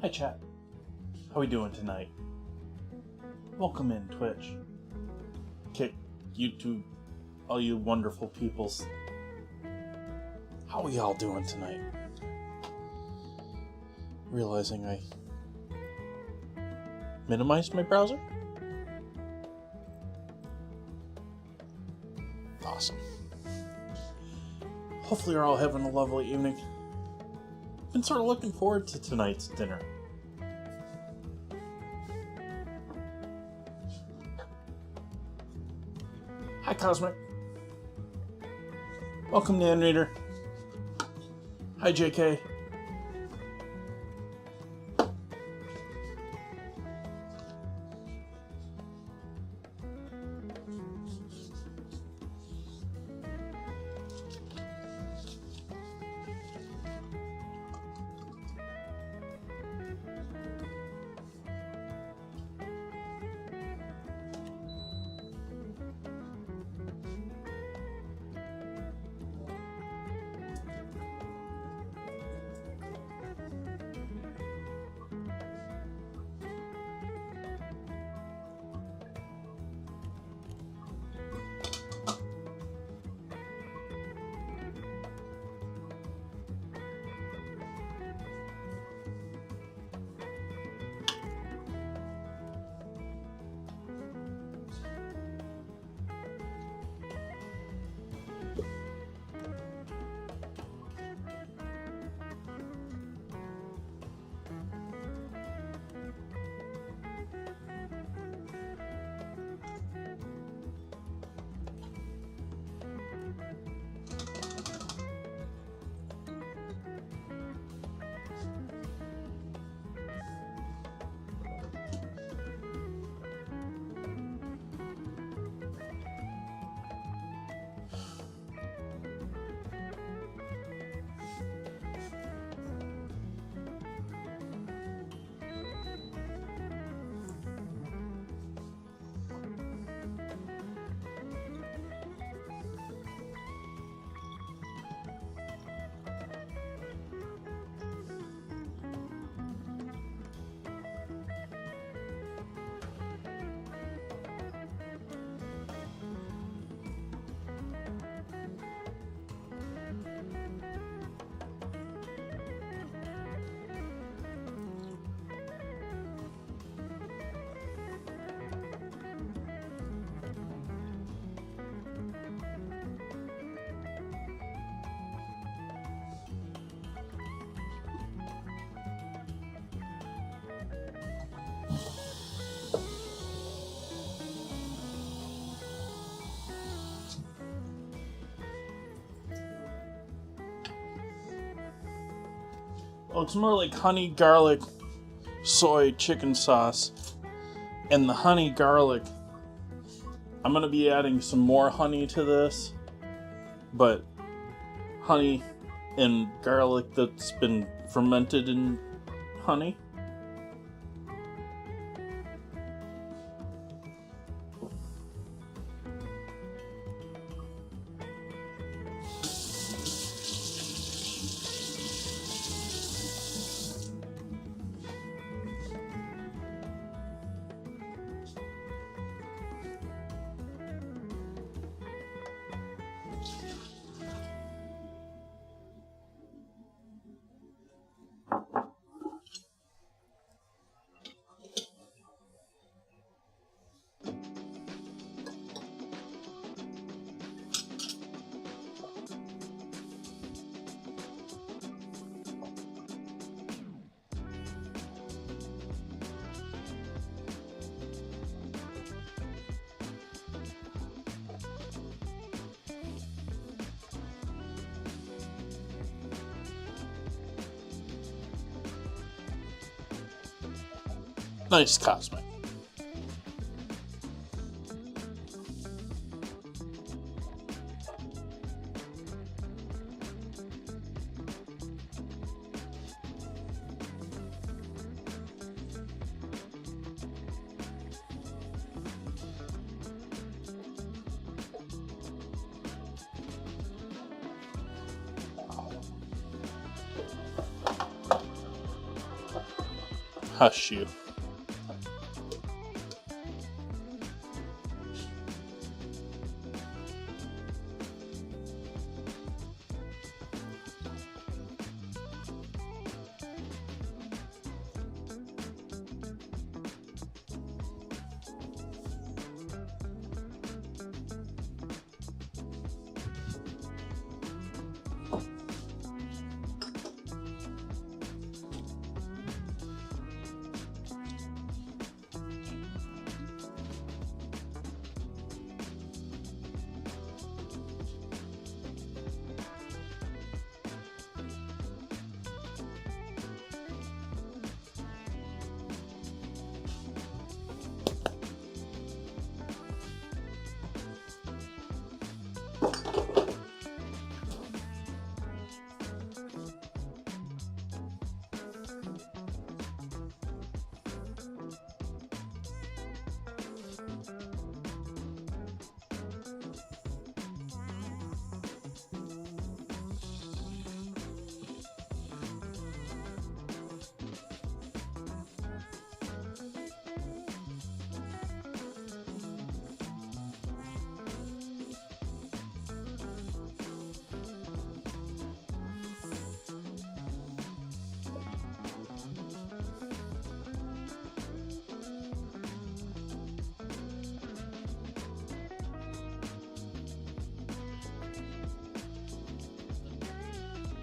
Hi chat, how we doing tonight? Welcome in Twitch, Kick, YouTube, all you wonderful peoples. How we all doing tonight? Realizing I minimized my browser? Awesome. Hopefully you're all having a lovely evening. Been sort of looking forward to tonight's dinner. Hi Cosmic. Welcome Dan Reader. Hi JK. Oh, it's more like honey, garlic, soy, chicken sauce. And the honey, garlic, I'm going to be adding some more honey to this. But honey and garlic that's been fermented in honey. Nice, Cosmic. Hush you.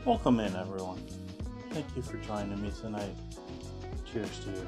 Welcome in, everyone. Thank you for joining me tonight. Cheers to you.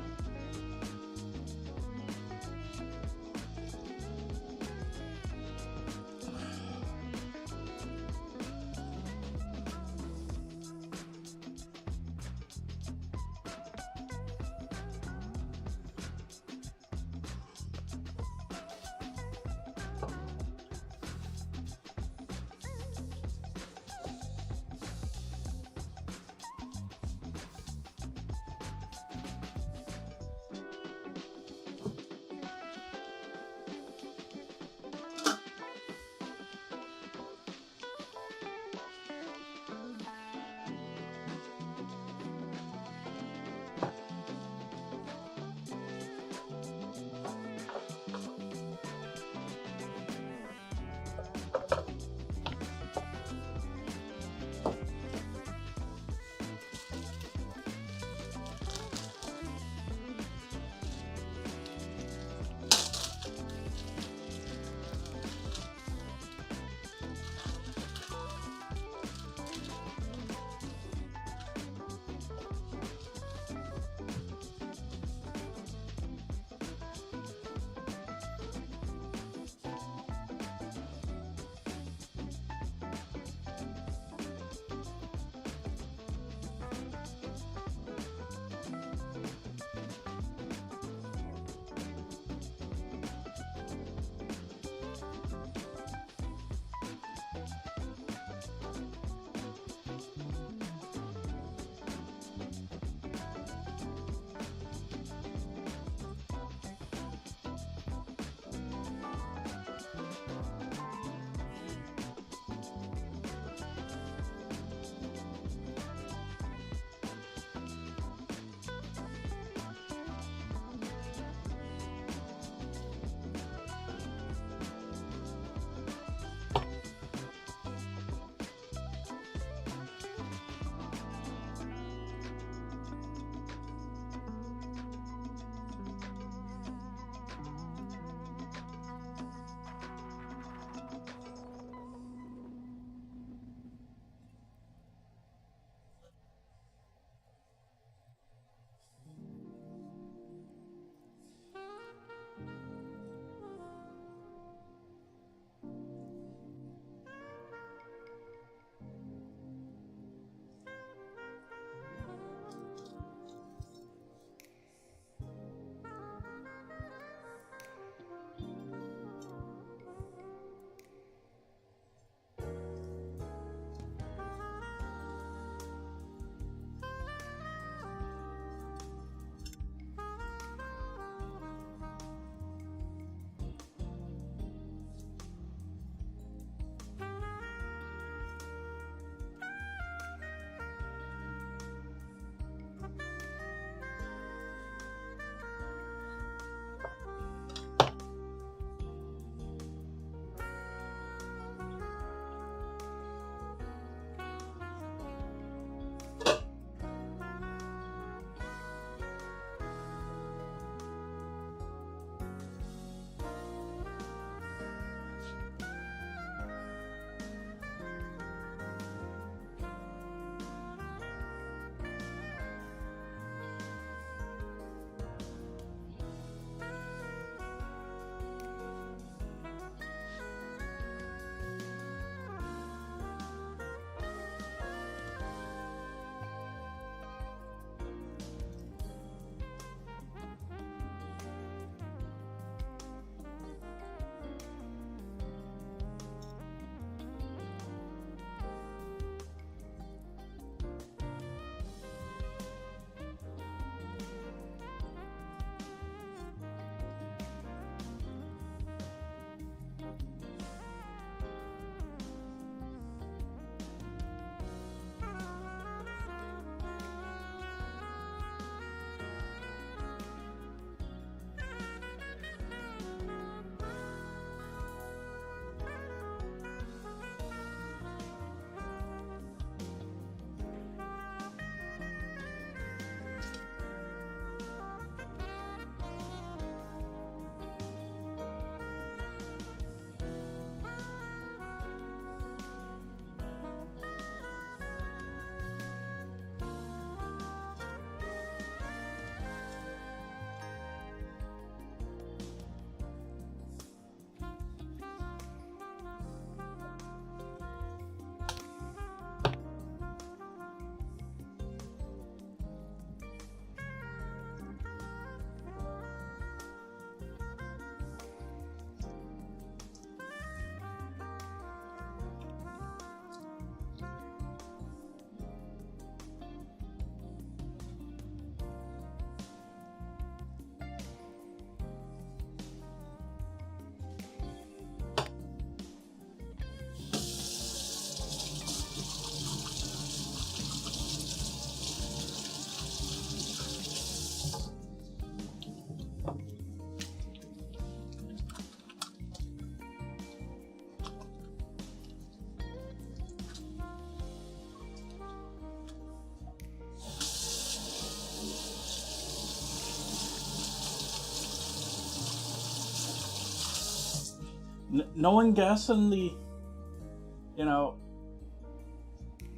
No one guessing the,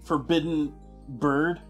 forbidden bird?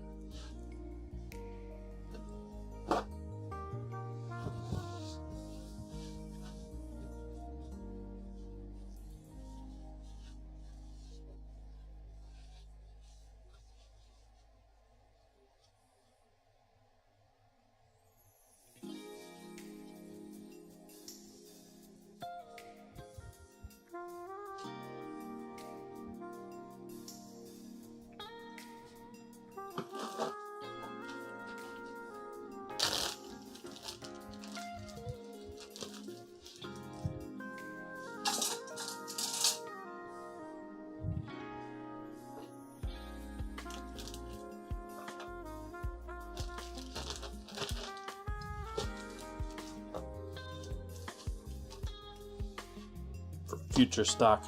For future stock.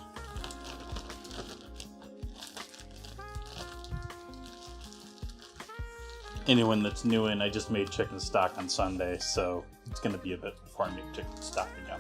Anyone that's new in, I just made chicken stock on Sunday, so it's going to be a bit before I make chicken stock again.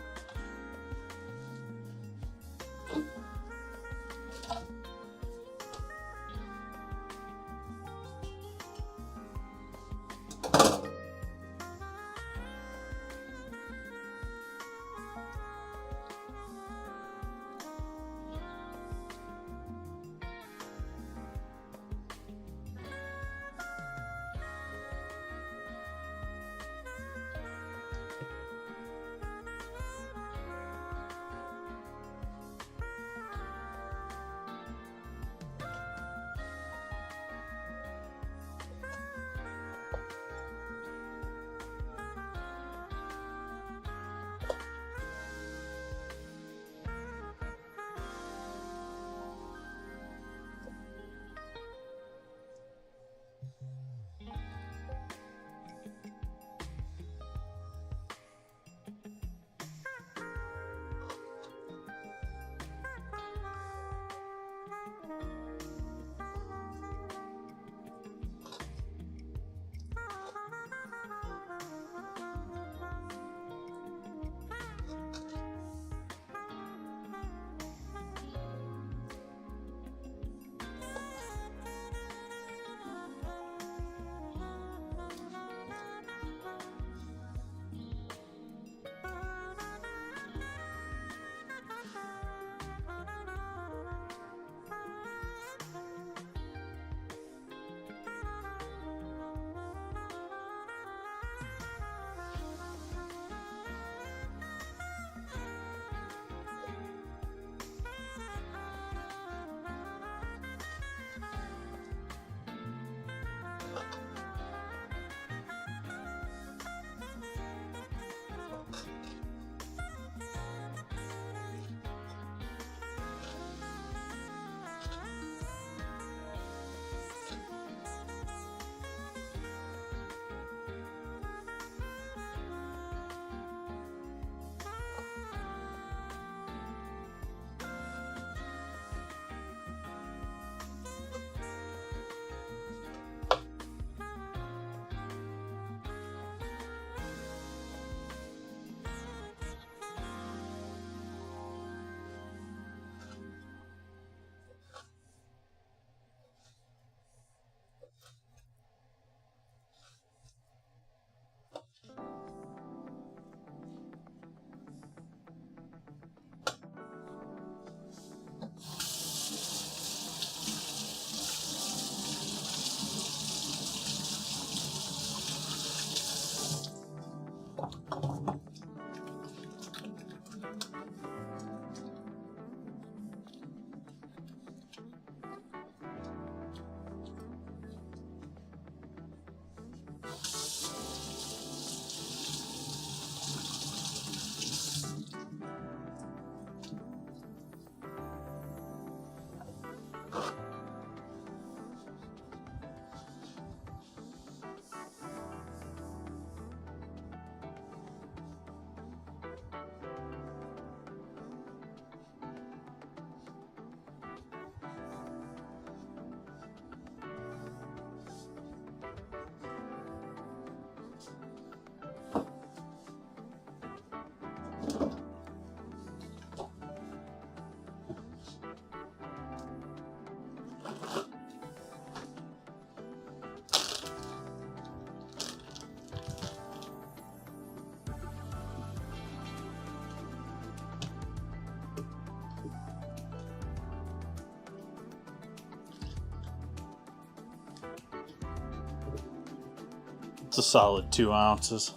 a solid 2 ounces.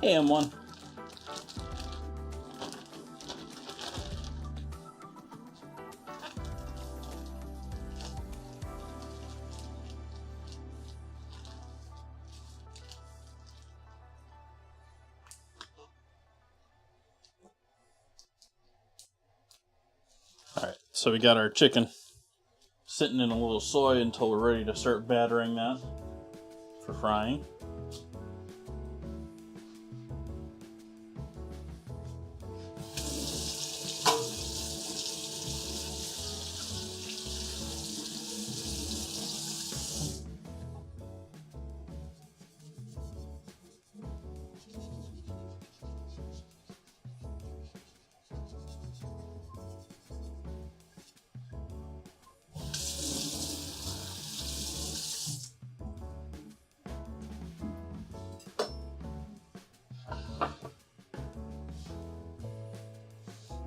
And one. Alright, so we got our chicken sitting in a little soy until we're ready to start battering that for frying.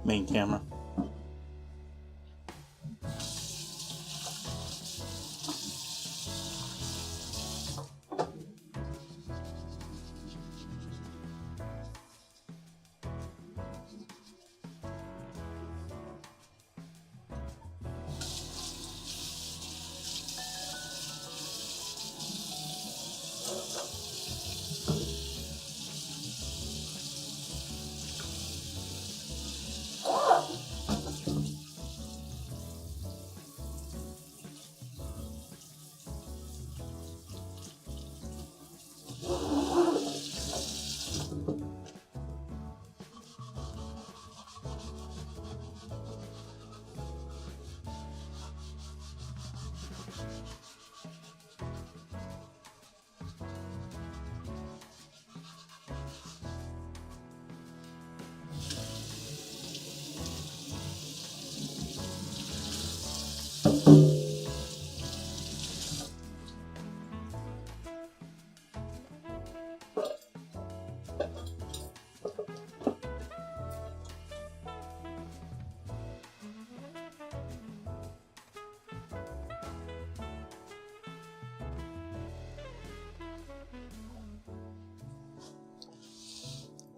Main camera.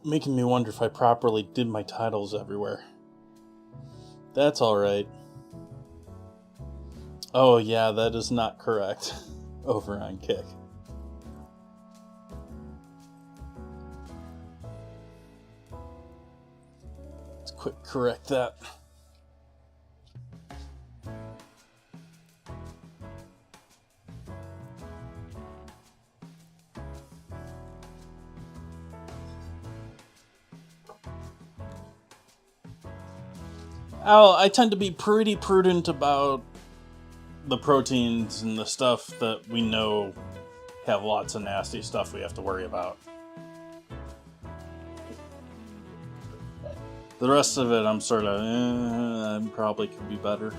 Making me wonder if I properly did my titles everywhere. That's alright. Oh yeah, that is not correct. Over on Kick. Let's quick correct that. I tend to be pretty prudent about the proteins and the stuff that we know have lots of nasty stuff we have to worry about. The rest of it, I'm sort of, I probably could be better.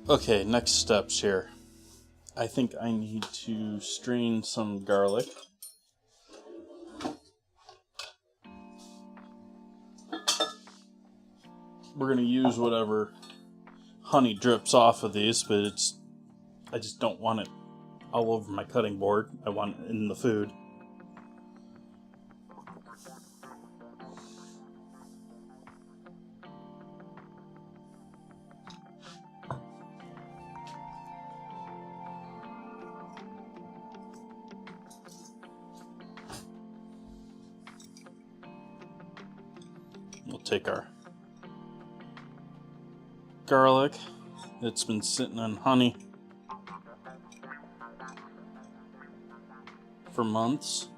Okay, next steps here. I think I need to strain some garlic. We're going to use whatever honey drips off of these, but I just don't want it all over my cutting board. I want it in the food. take our garlic that's been sitting in honey for months.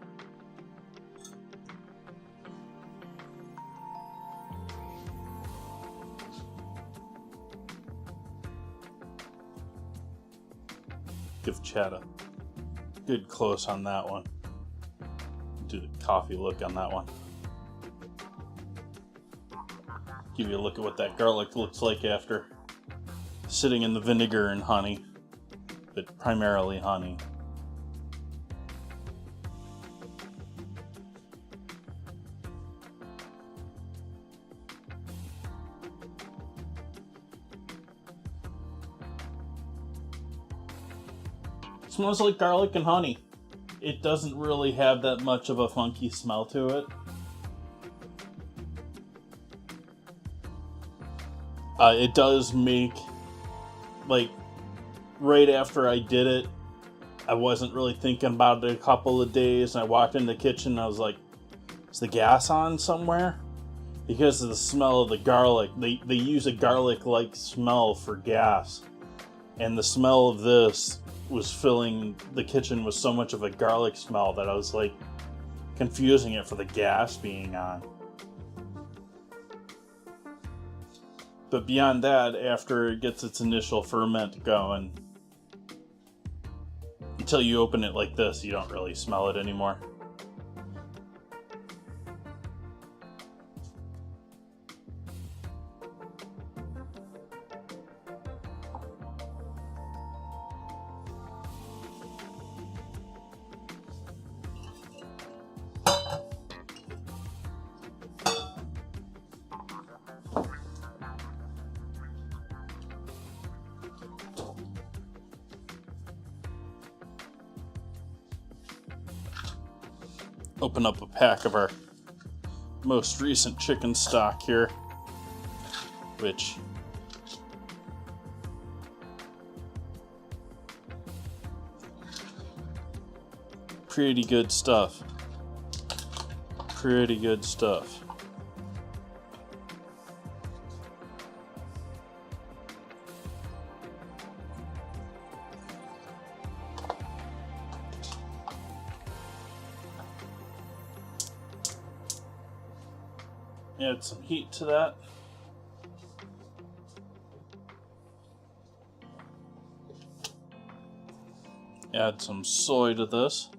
Give Chad a good close on that one. Do the coffee look on that one. Give you a look at what that garlic looks like after sitting in the vinegar and honey, but primarily honey. It smells like garlic and honey. It doesn't really have that much of a funky smell to it. It does make, like, right after I did it, I wasn't really thinking about it a couple of days, and I walked in the kitchen and I was like, is the gas on somewhere? Because of the smell of the garlic. They use a garlic-like smell for gas. And the smell of this was filling the kitchen with so much of a garlic smell that I was like confusing it for the gas being on. But beyond that, after it gets its initial ferment going, until you open it like this, you don't really smell it anymore. Open up a pack of our most recent chicken stock here, which pretty good stuff. Pretty good stuff. Add some heat to that. Add some soy to this.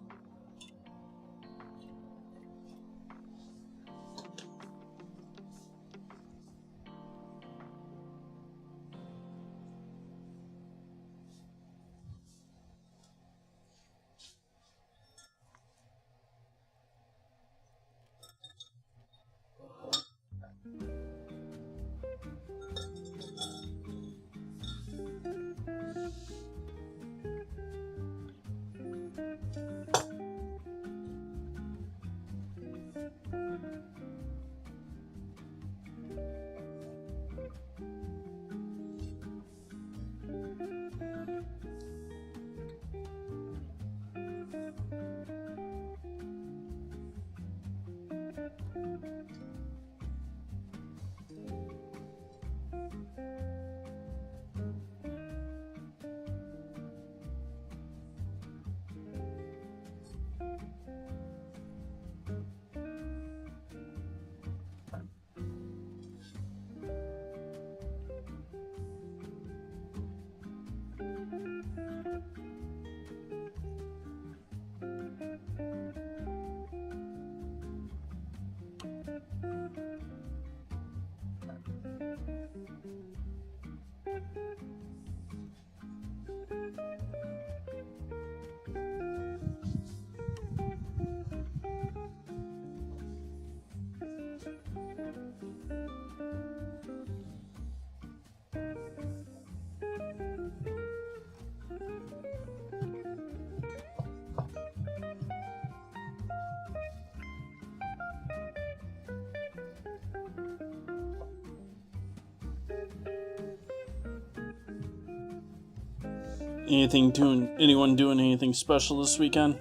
Anyone doing anything special this weekend?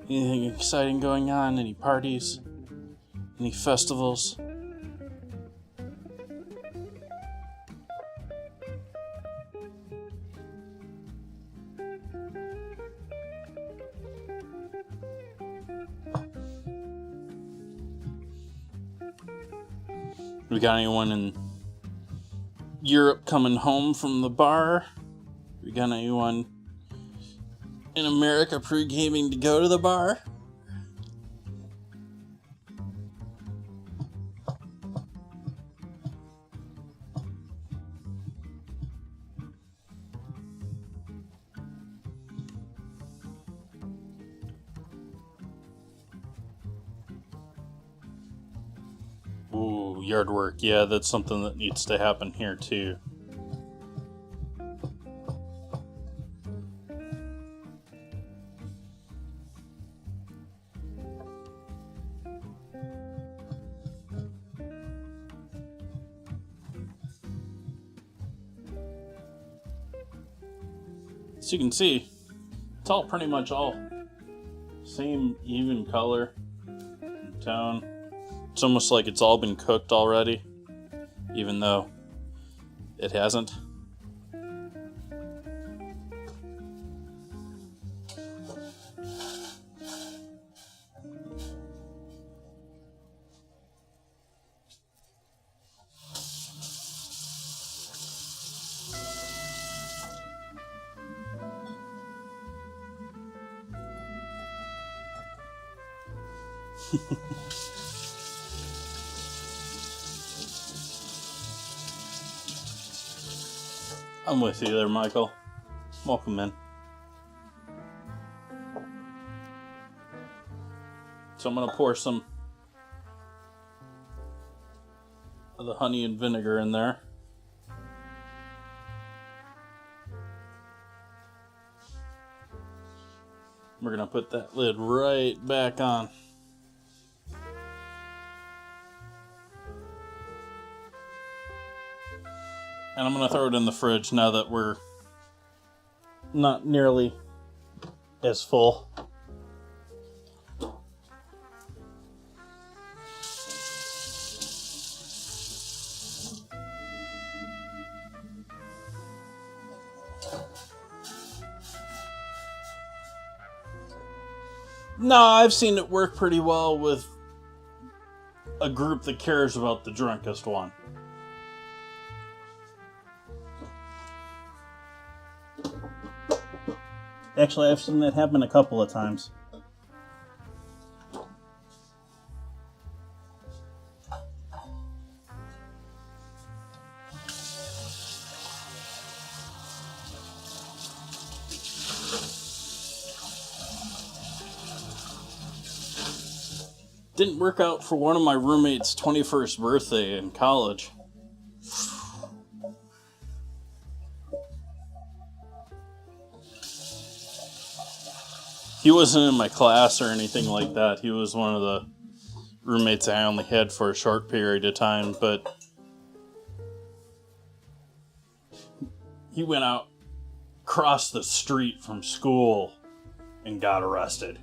Anything exciting going on? Any parties? Any festivals? We got anyone in Europe coming home from the bar? We got anyone in America pre-gaming to go to the bar? Ooh, yard work. Yeah, that's something that needs to happen here too. As you can see, it's all pretty much all same even color and tone. It's almost like it's all been cooked already, even though it hasn't. I'm with you there, Michael. Welcome in. So I'm gonna pour some of the honey and vinegar in there. We're gonna put that lid right back on. And I'm going to throw it in the fridge now that we're not nearly as full. No, I've seen it work pretty well with a group that cares about the drunkest one. Actually, I've seen that happen a couple of times. Didn't work out for one of my roommates' 21st birthday in college. He wasn't in my class or anything like that. He was one of the roommates I only had for a short period of time, but he went out across the street from school and got arrested.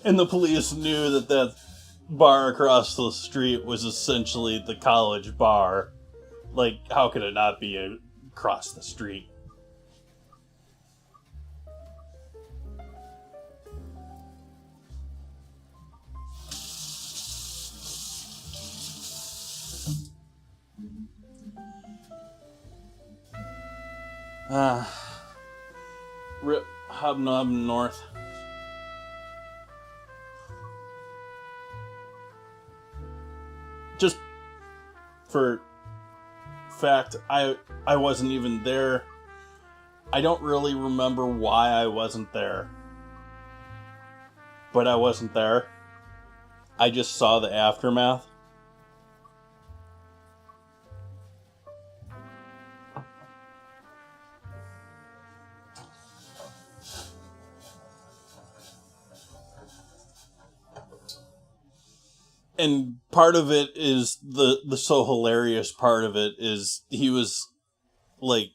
And the police knew that that bar across the street was essentially the college bar. Like, how could it not be across the street? Rip Hobnob North. Just for fact, I wasn't even there. I don't really remember why I wasn't there. But I wasn't there. I just saw the aftermath. And part of it is the so hilarious part of it is he was like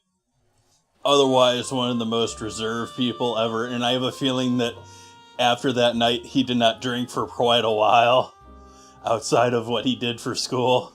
otherwise one of the most reserved people ever, and I have a feeling that after that night he did not drink for quite a while outside of what he did for school.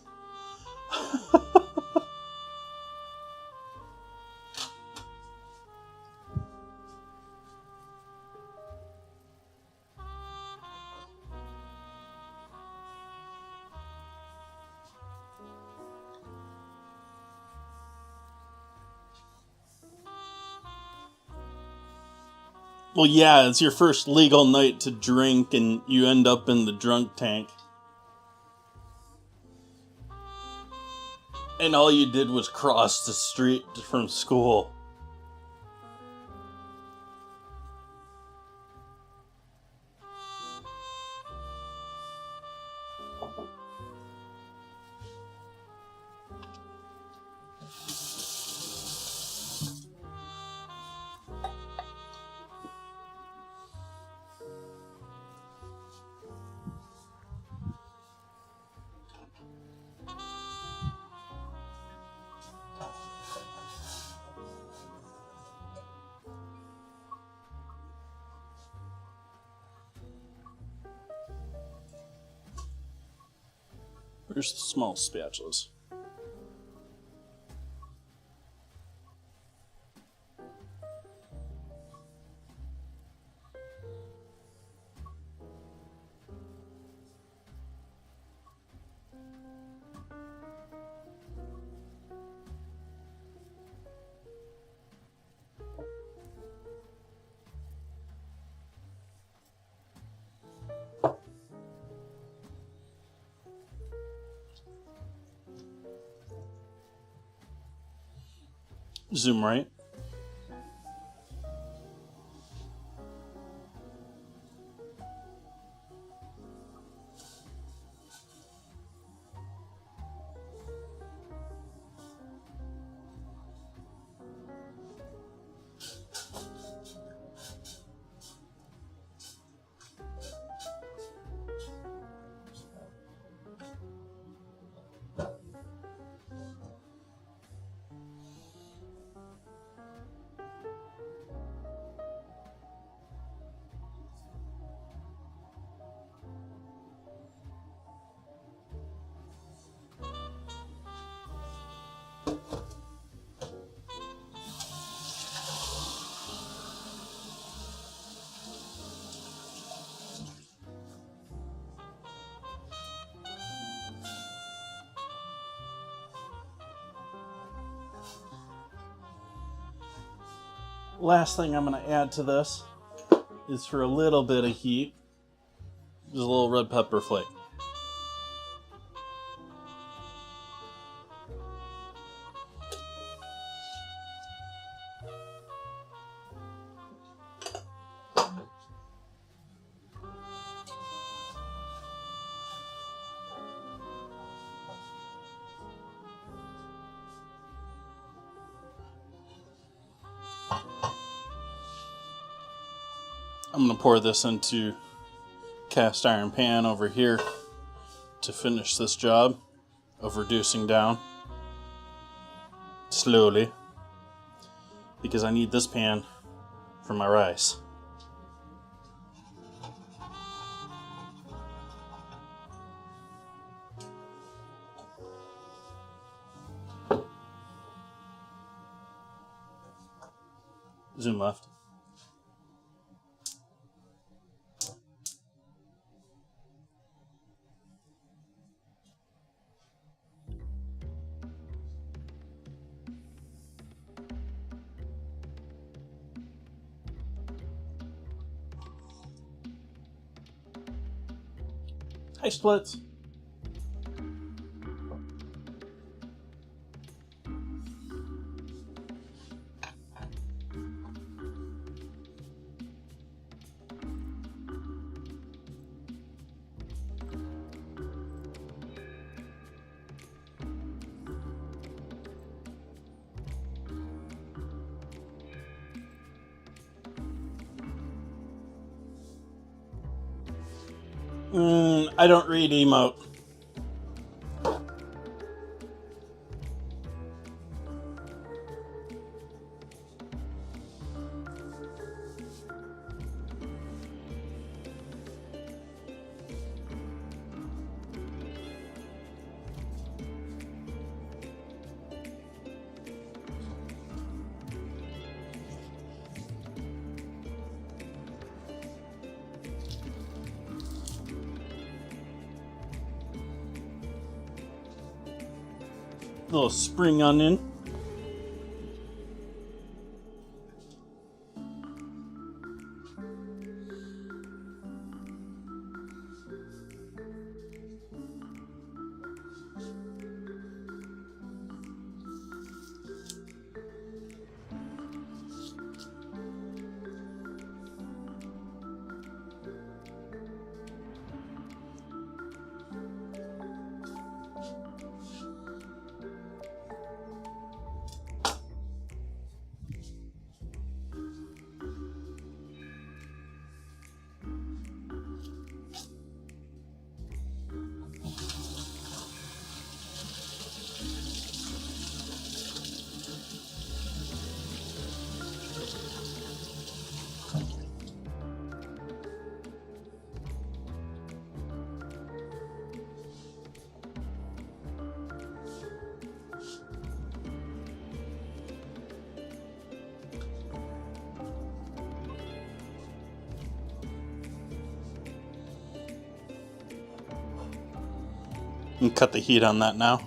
Well, yeah, it's your first legal night to drink and you end up in the drunk tank. And all you did was cross the street from school. Where's the small spatulas? Zoom right. Last thing I'm going to add to this is for a little bit of heat, just a little red pepper flake. I'm going to pour this into cast iron pan over here to finish this job of reducing down slowly, because I need this pan for my rice. Zoom left. Hi, Splits. I don't read emote. Little spring onion. And cut the heat on that now.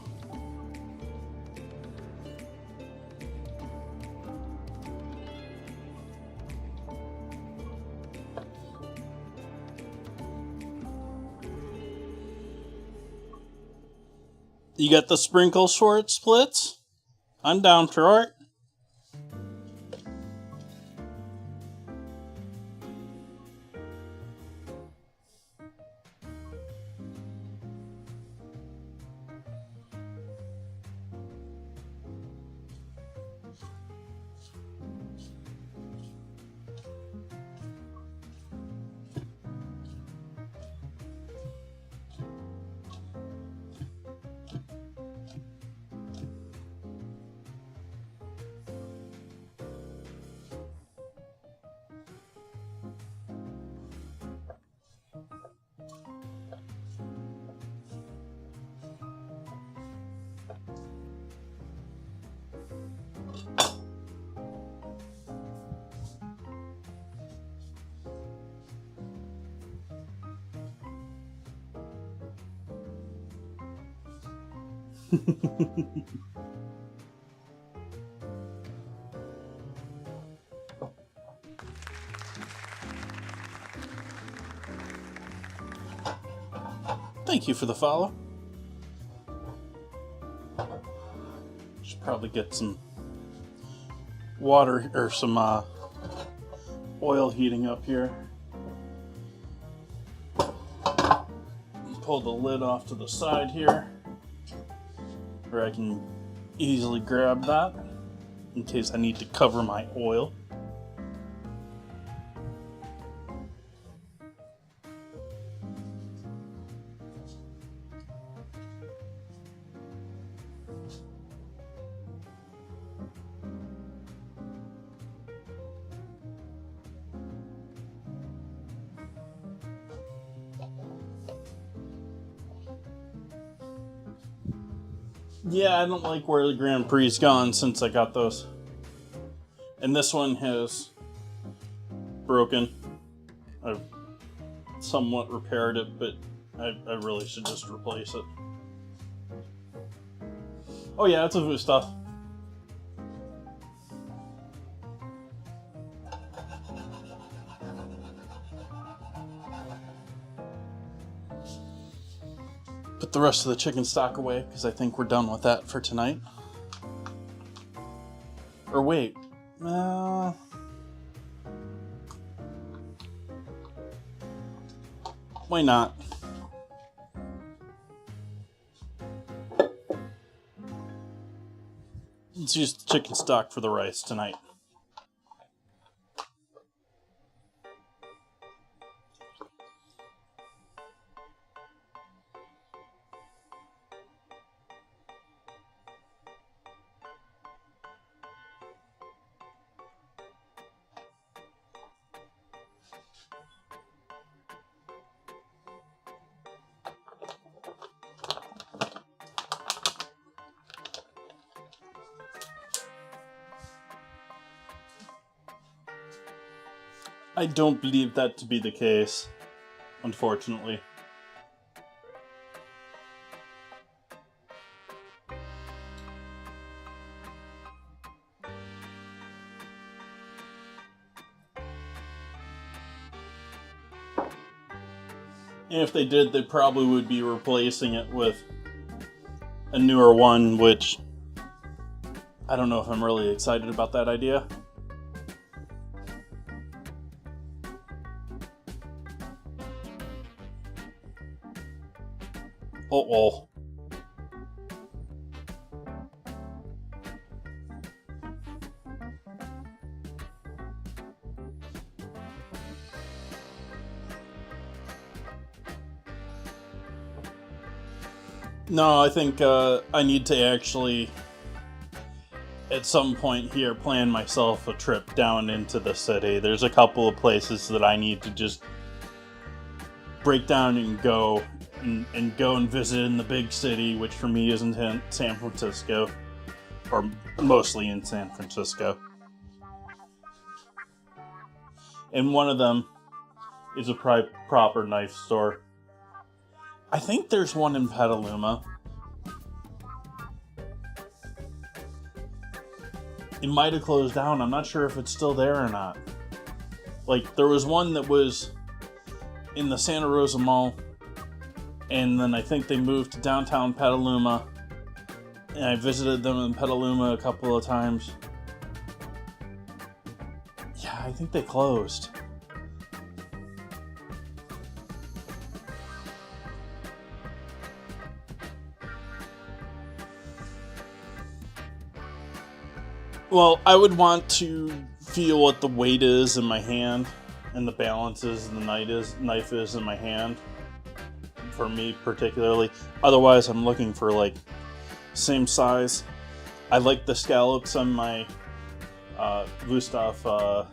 You got the sprinkle short splits? I'm down for it. Thank you for the follow. Should probably get some water or some oil heating up here. Pull the lid off to the side here, where I can easily grab that in case I need to cover my oil. Yeah, I don't like where the Grand Prix's gone since I got those. And this one has broken. I've somewhat repaired it, but I really should just replace it. Oh yeah, it's a Vu stuff. Put the rest of the chicken stock away because I think we're done with that for tonight. Or wait, why not? Let's use the chicken stock for the rice tonight. I don't believe that to be the case, unfortunately. And if they did, they probably would be replacing it with a newer one, which I don't know if I'm really excited about that idea. Uh-oh. No, I think I need to actually, at some point here, plan myself a trip down into the city. There's a couple of places that I need to just break down and go and visit in the big city, which for me is in San Francisco, or mostly in San Francisco. And one of them is a proper knife store. I think there's one in Petaluma. It might have closed down. I'm not sure if it's still there or not. Like, there was one that was in the Santa Rosa Mall, and then I think they moved to downtown Petaluma, and I visited them in Petaluma a couple of times. Yeah, I think they closed. Well, I would want to feel what the weight is in my hand, and the balance is, and the knife is in my hand. For me, particularly. Otherwise, I'm looking for, like, same size. I like the scallops on my Wusthof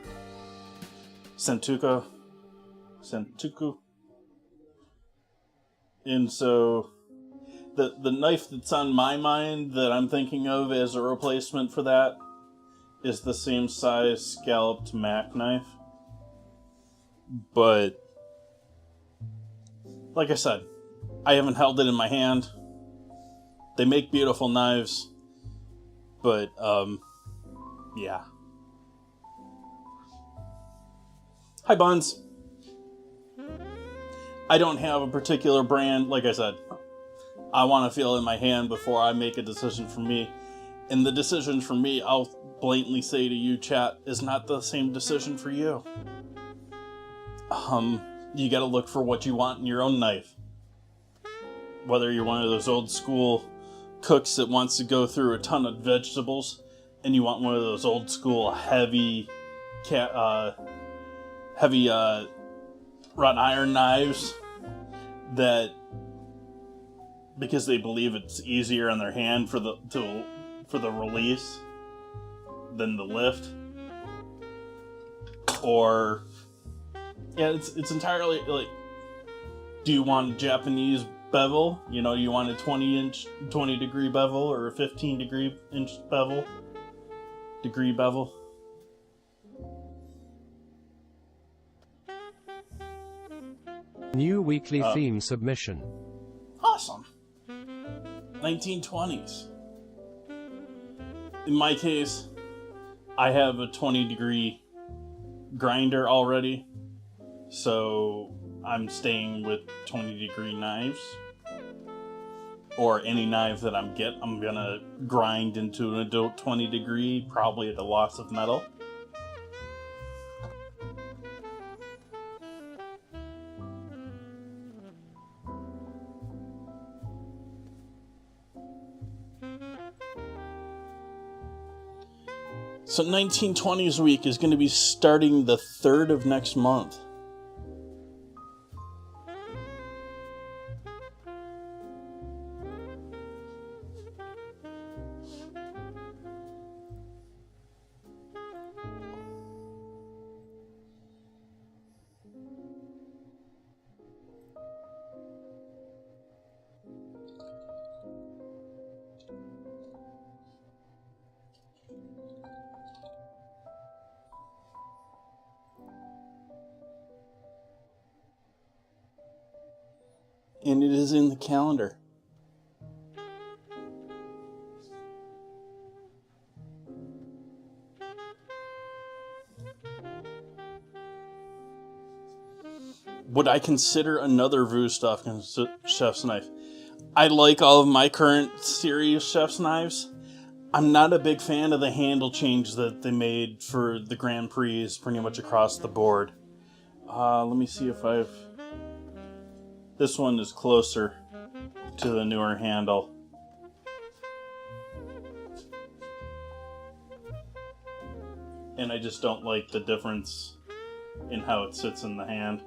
Sentuku. And so, the knife that's on my mind that I'm thinking of as a replacement for that is the same size scalloped Mac knife. But, like I said, I haven't held it in my hand. They make beautiful knives, but, yeah. Hi, Buns. I don't have a particular brand. Like I said, I want to feel it in my hand before I make a decision for me. And the decision for me, I'll blatantly say to you, chat, is not the same decision for you. You gotta look for what you want in your own knife. Whether you're one of those old school cooks that wants to go through a ton of vegetables, and you want one of those old school heavy wrought iron knives that, because they believe it's easier on their hand for the release than the lift, or yeah, it's entirely like, do you want a Japanese bevel? You know, you want a 20 degree bevel or a 15 degree bevel? New weekly theme submission. Awesome. 1920s. In my case, I have a 20 degree grinder already, so I'm staying with 20 degree knives, or any knife that I'm gonna grind into an adult 20 degree, probably at the loss of metal. So 1920s week is going to be starting the 3rd of next month. And it is in the calendar. Would I consider another Wusthof chef's knife? I like all of my current series chef's knives. I'm not a big fan of the handle change that they made for the Grand Prix pretty much across the board. Let me see if I've... This one is closer to the newer handle. And I just don't like the difference in how it sits in the hand.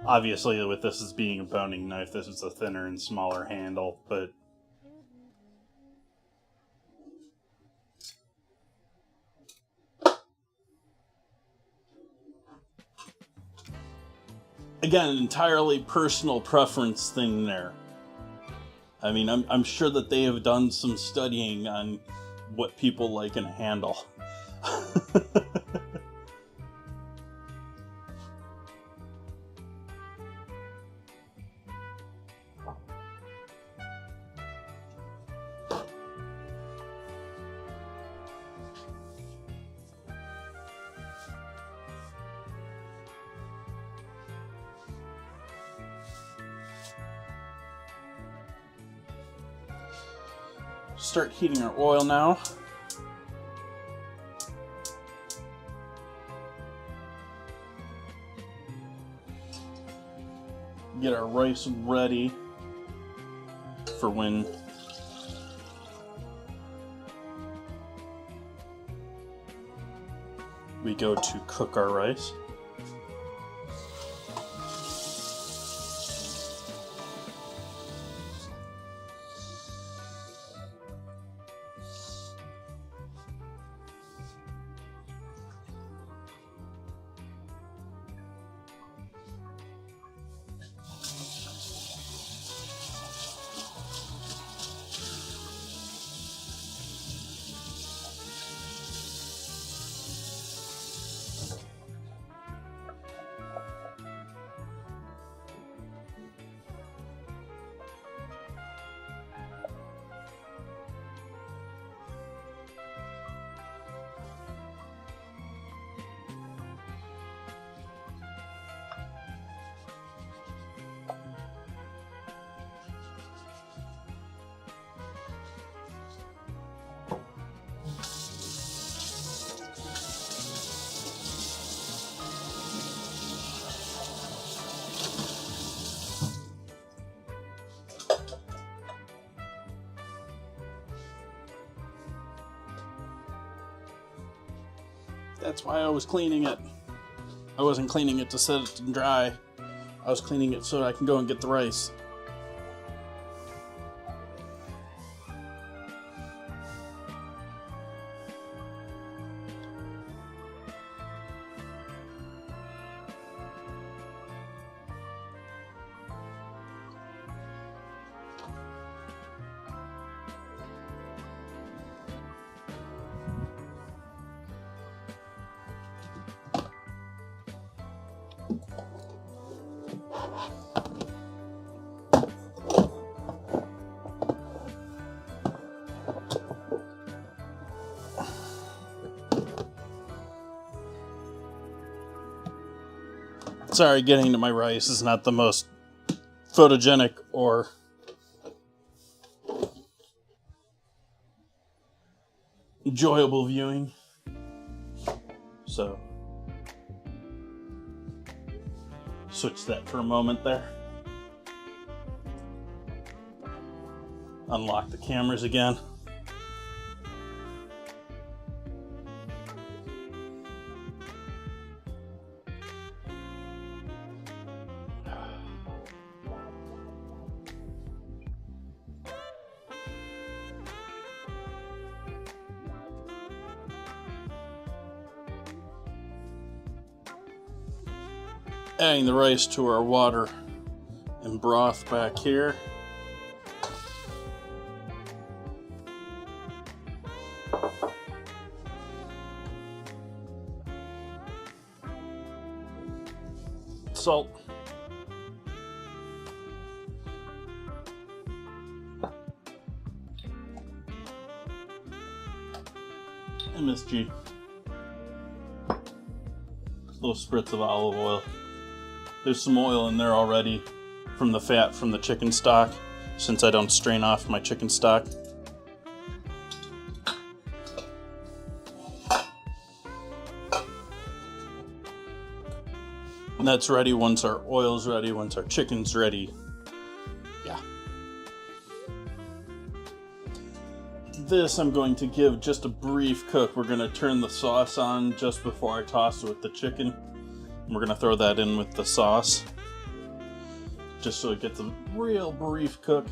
Obviously, with this as being a boning knife, this is a thinner and smaller handle, but again, an entirely personal preference thing there. I mean, I'm sure that they have done some studying on what people like in a handle. start heating our oil now. Get our rice ready for when we go to cook our rice. That's why I was cleaning it. I wasn't cleaning it to set it to dry. I was cleaning it so I can go and get the rice. Sorry, getting to my rice is not the most photogenic or enjoyable viewing. So, switch that for a moment there. Unlock the cameras again. Adding the rice to our water and broth back here. Salt. MSG. Little spritz of olive oil. There's some oil in there already from the fat from the chicken stock, since I don't strain off my chicken stock. And that's ready once our oil's ready, once our chicken's ready. Yeah. This I'm going to give just a brief cook. We're going to turn the sauce on just before I toss it with the chicken. We're going to throw that in with the sauce, just so it gets a real brief cook.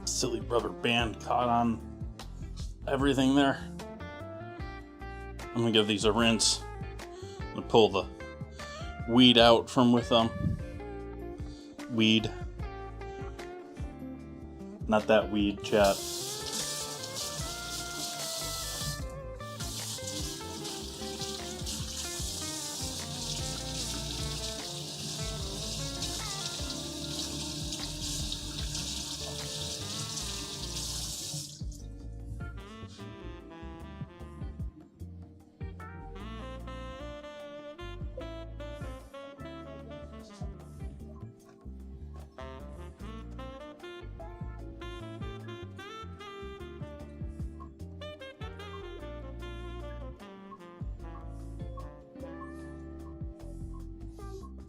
Silly rubber band caught on everything there. I'm gonna give these a rinse. I'm gonna pull the weed out from with them. Weed. Not that weed, chat.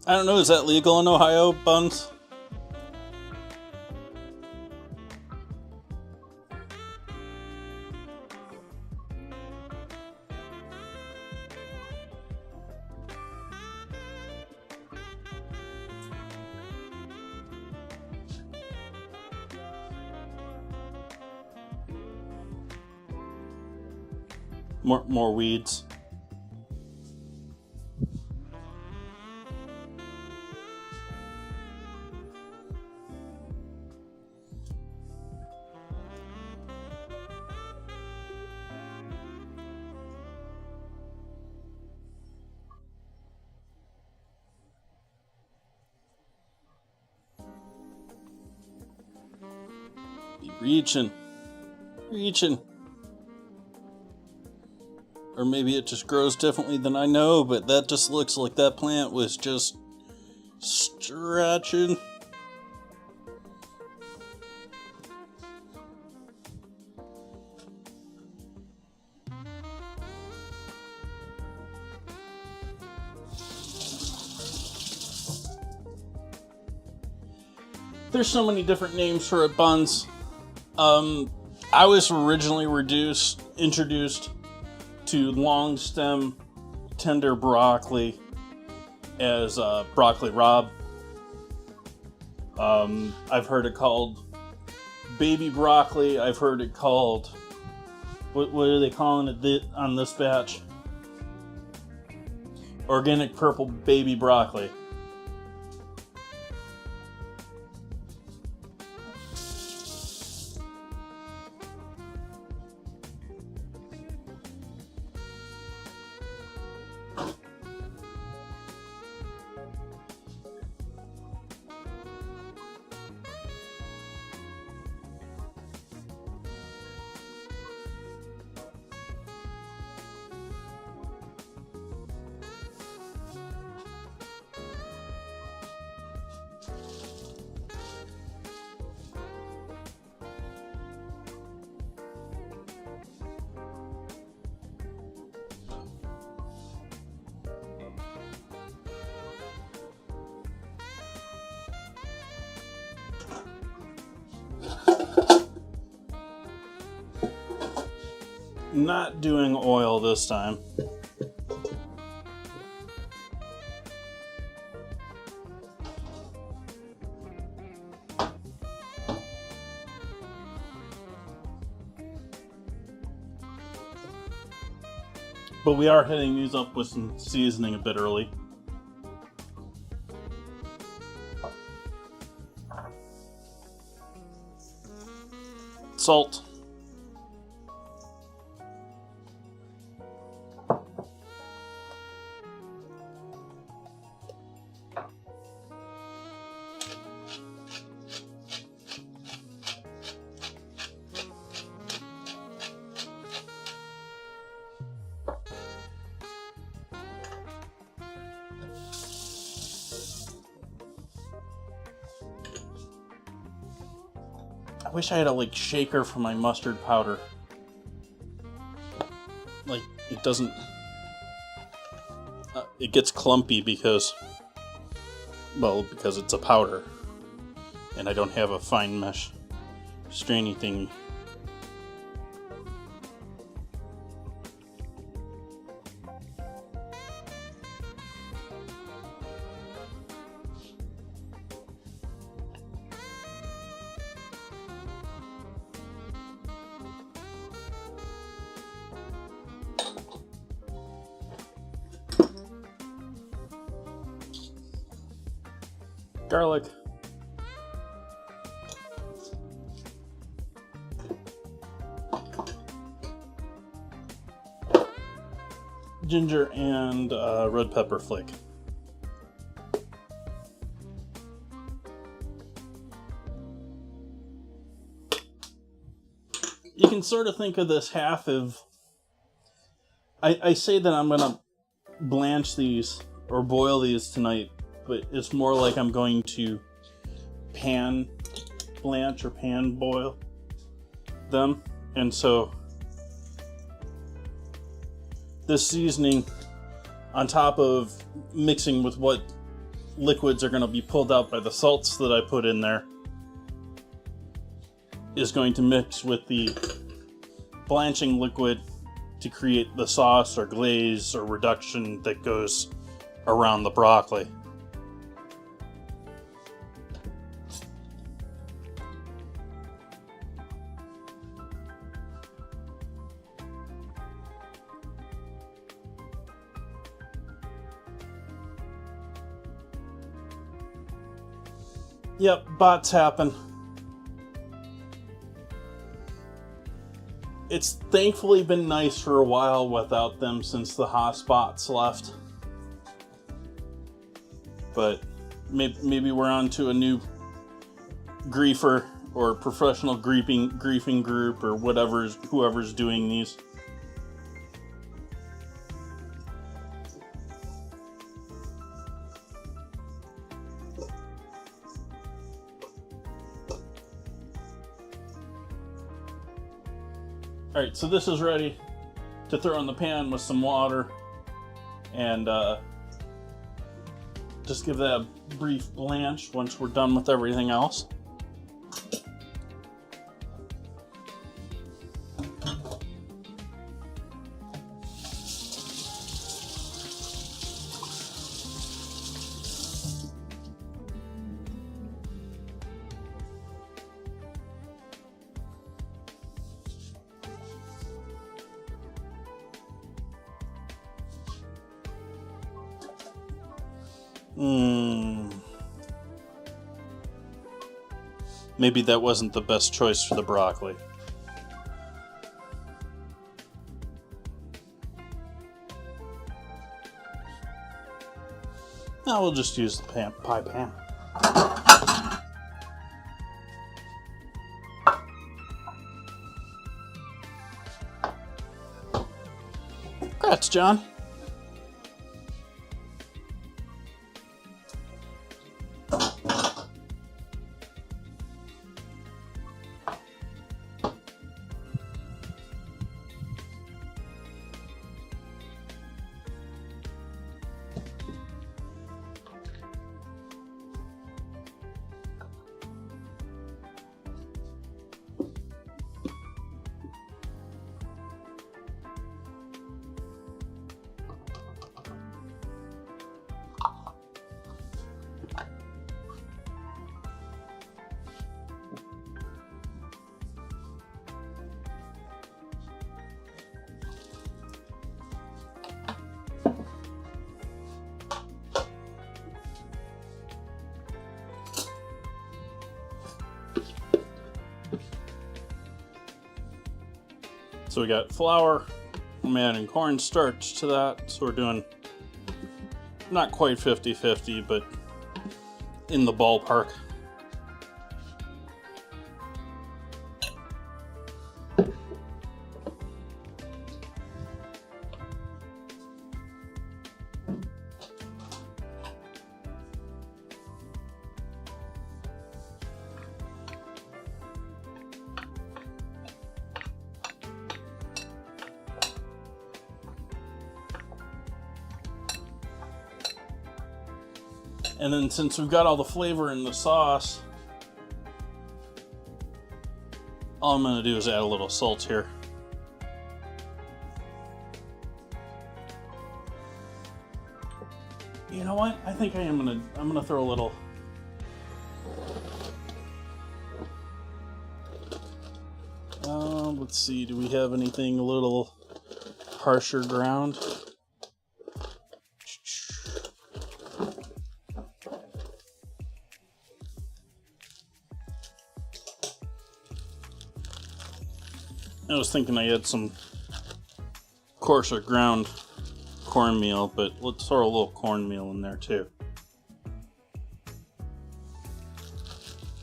I don't know, is that legal in Ohio, Buns? More weeds. Reaching. Or maybe it just grows differently than I know, but that just looks like that plant was just stretching. There's so many different names for it, Buns. I was originally introduced to long stem tender broccoli as broccoli rabe. I've heard it called baby broccoli. I've heard it called, what are they calling it on this batch? Organic purple baby broccoli. Not doing oil this time. But we are hitting these up with some seasoning a bit early. Salt. I wish I had a shaker for my mustard powder. It doesn't. It gets clumpy because it's a powder, and I don't have a fine mesh strainy thingy. garlic, ginger, and red pepper flake. You can sort of think of this half of... I say that I'm going to blanch these or boil these tonight, but it's more like I'm going to pan blanch or pan boil them. And so this seasoning, on top of mixing with what liquids are going to be pulled out by the salts that I put in there, is going to mix with the blanching liquid to create the sauce or glaze or reduction that goes around the broccoli. Yep, bots happen. It's thankfully been nice for a while without them since the hotspots left. But maybe we're on to a new griefer or professional griefing group or whoever's doing these. Alright, so this is ready to throw in the pan with some water and just give that a brief blanch once we're done with everything else. Maybe that wasn't the best choice for the broccoli. Now we'll just use the pie pan. Congrats, John. So we got flour, I'm adding cornstarch to that, so we're doing not quite 50-50, but in the ballpark. And then since we've got all the flavor in the sauce, all I'm going to do is add a little salt here. You know what? I think I'm gonna throw a little. Let's see. Do we have anything a little harsher ground? I was thinking I had some coarser ground cornmeal, but let's throw a little cornmeal in there too.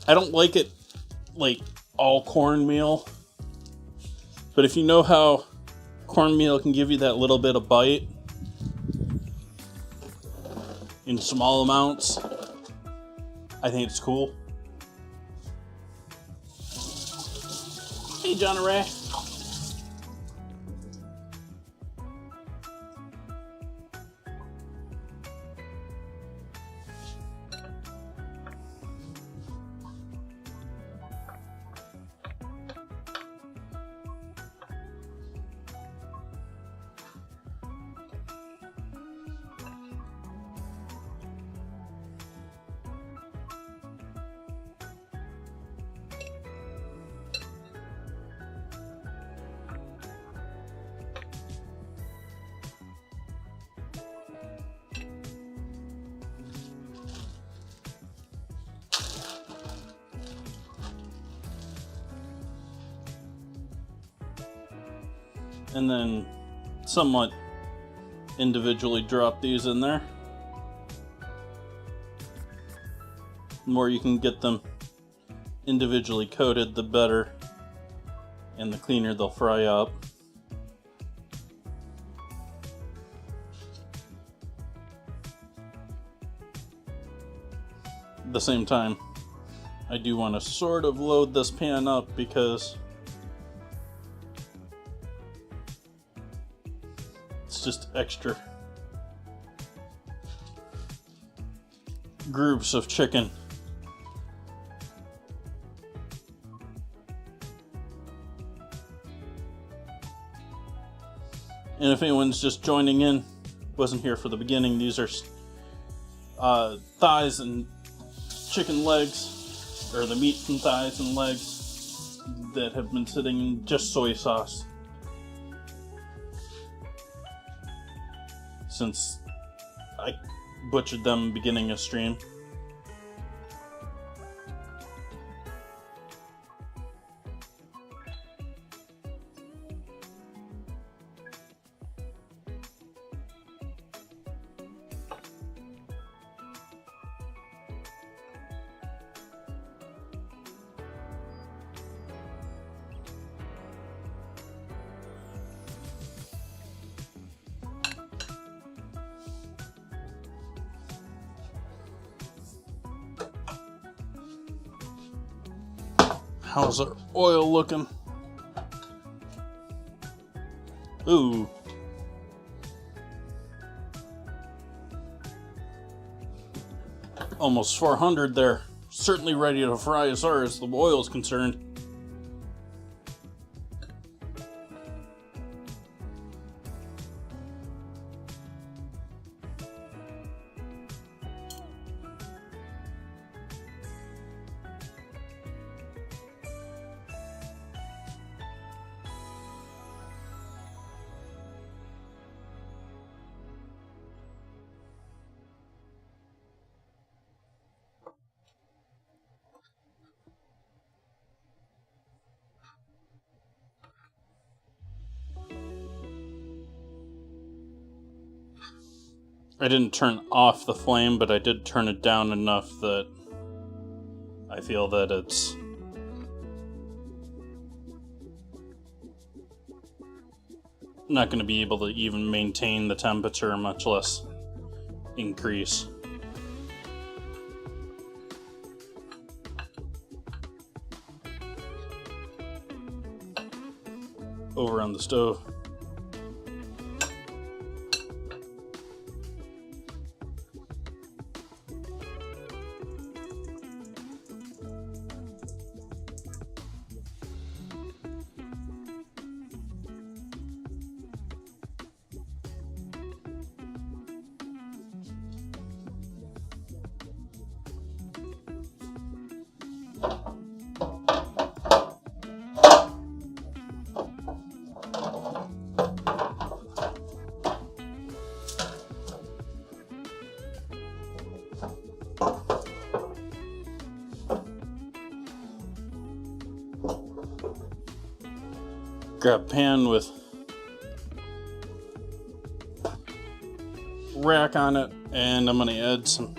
I don't like it like all cornmeal, but if you know how cornmeal can give you that little bit of bite in small amounts, I think it's cool. Hey, John Ray. And then somewhat individually drop these in there. The more you can get them individually coated, the better, and the cleaner they'll fry up. At the same time, I do want to sort of load this pan up because just extra groups of chicken. And if anyone's just joining in, wasn't here for the beginning, these are thighs and chicken legs, or the meat from thighs and legs that have been sitting in just soy sauce since I butchered them beginning of stream. How's our oil looking? Ooh. Almost 400 there. Certainly ready to fry as far as the oil is concerned. I didn't turn off the flame, but I did turn it down enough that I feel that it's not going to be able to even maintain the temperature, much less increase. Over on the stove. grab a pan with rack on it, and I'm going to add some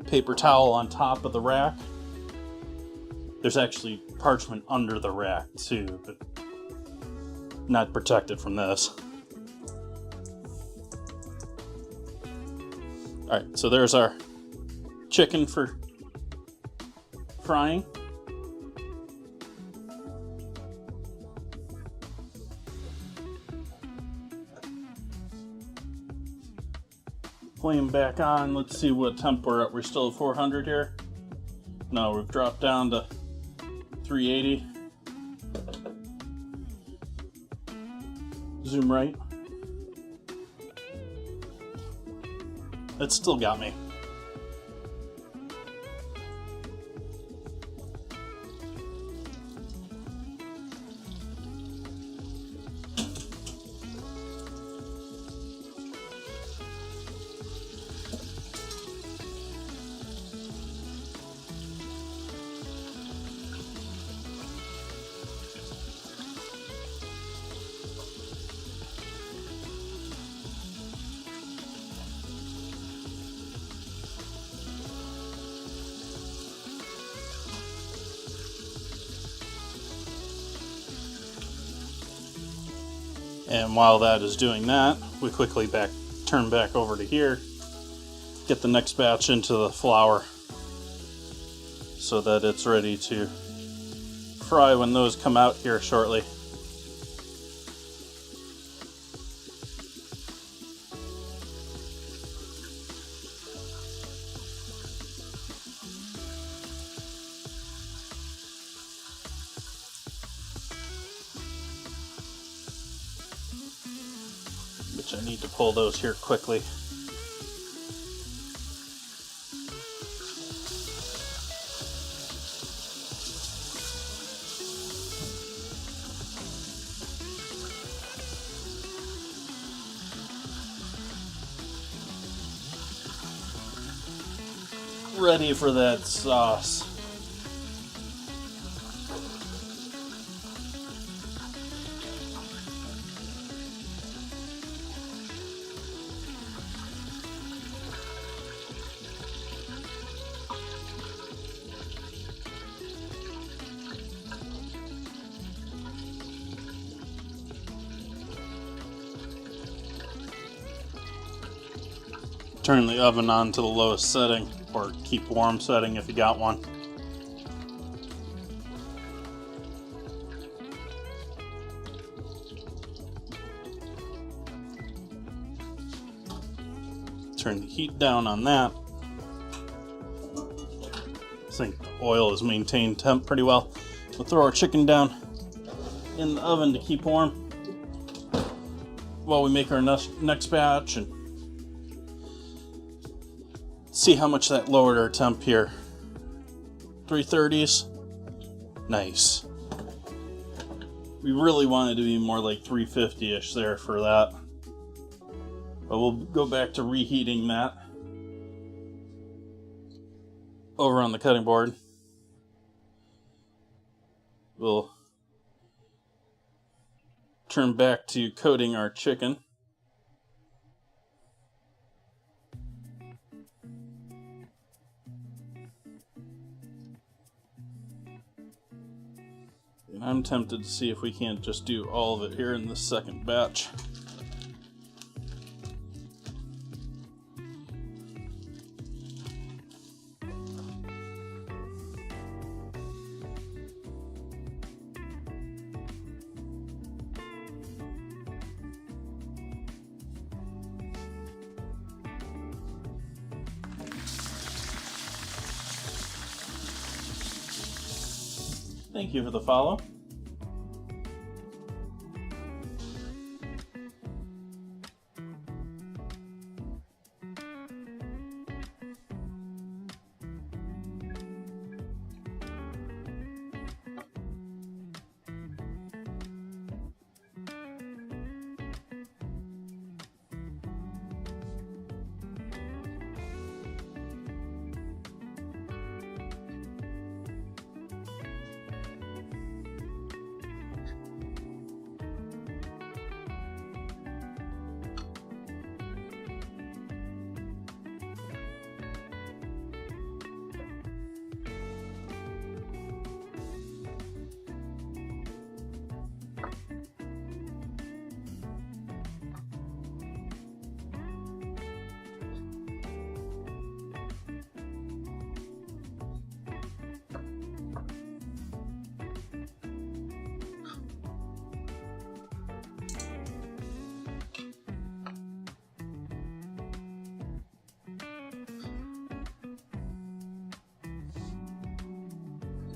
paper towel on top of the rack. There's actually parchment under the rack too, but not protected from this. Alright, so there's our chicken for frying. Flame back on. Let's see what temp we're at. We're still at 400 here. No, we've dropped down to 380. Zoom right. It still got me. And while that is doing that, we quickly turn back over to here, get the next batch into the flour so that it's ready to fry when those come out here shortly. Which I need to pull those here quickly. Ready for that sauce. Turn the oven on to the lowest setting, or keep warm setting if you got one. Turn the heat down on that. I think the oil is maintained temp pretty well. We'll throw our chicken down in the oven to keep warm while we make our next batch and see how much that lowered our temp here. 330s. Nice. We really wanted to be more like 350-ish there for that. But we'll go back to reheating that over on the cutting board. We'll turn back to coating our chicken. And I'm tempted to see if we can't just do all of it here in the second batch. Thank you for the follow.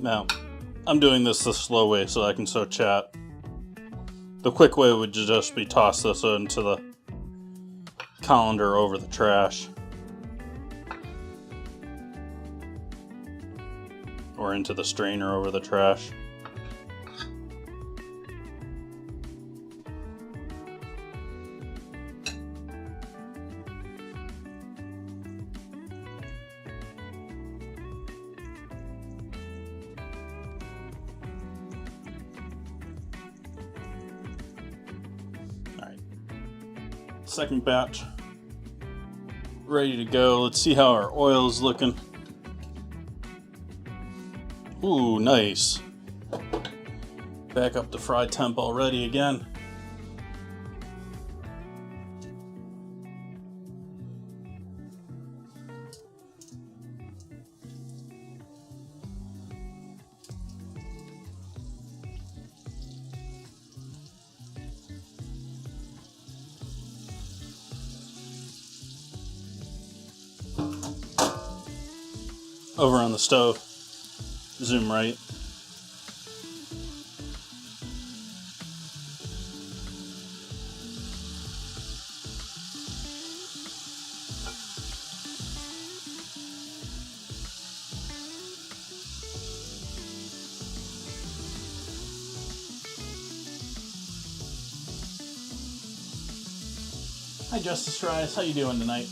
Now, I'm doing this the slow way so I can so chat. The quick way would just be toss this into the colander over the trash. Or into the strainer over the trash. Second batch ready to go. Let's see how our oil is looking. Ooh, nice. Back up to fry temp already again. Over on the stove, zoom right. Hi Justice Rice, how you doing tonight?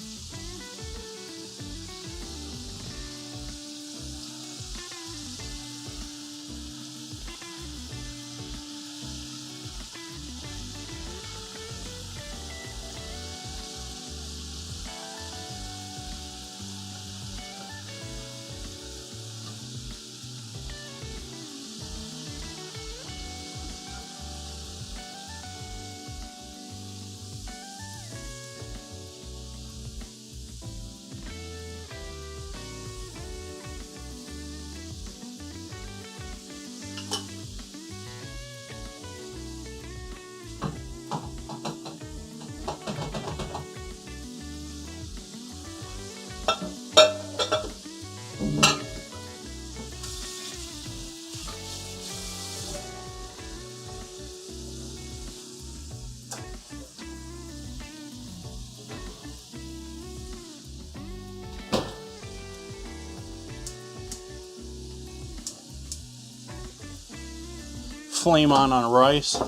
Flame on rice.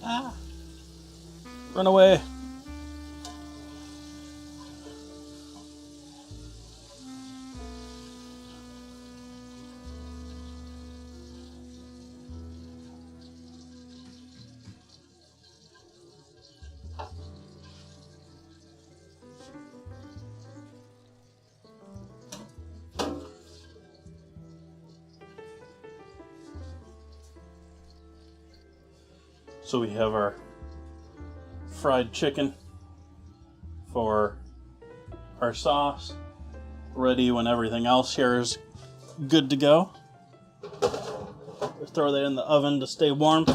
Ah. Run away. So we have our fried chicken for our sauce ready when everything else here is good to go. Throw that in the oven to stay warm.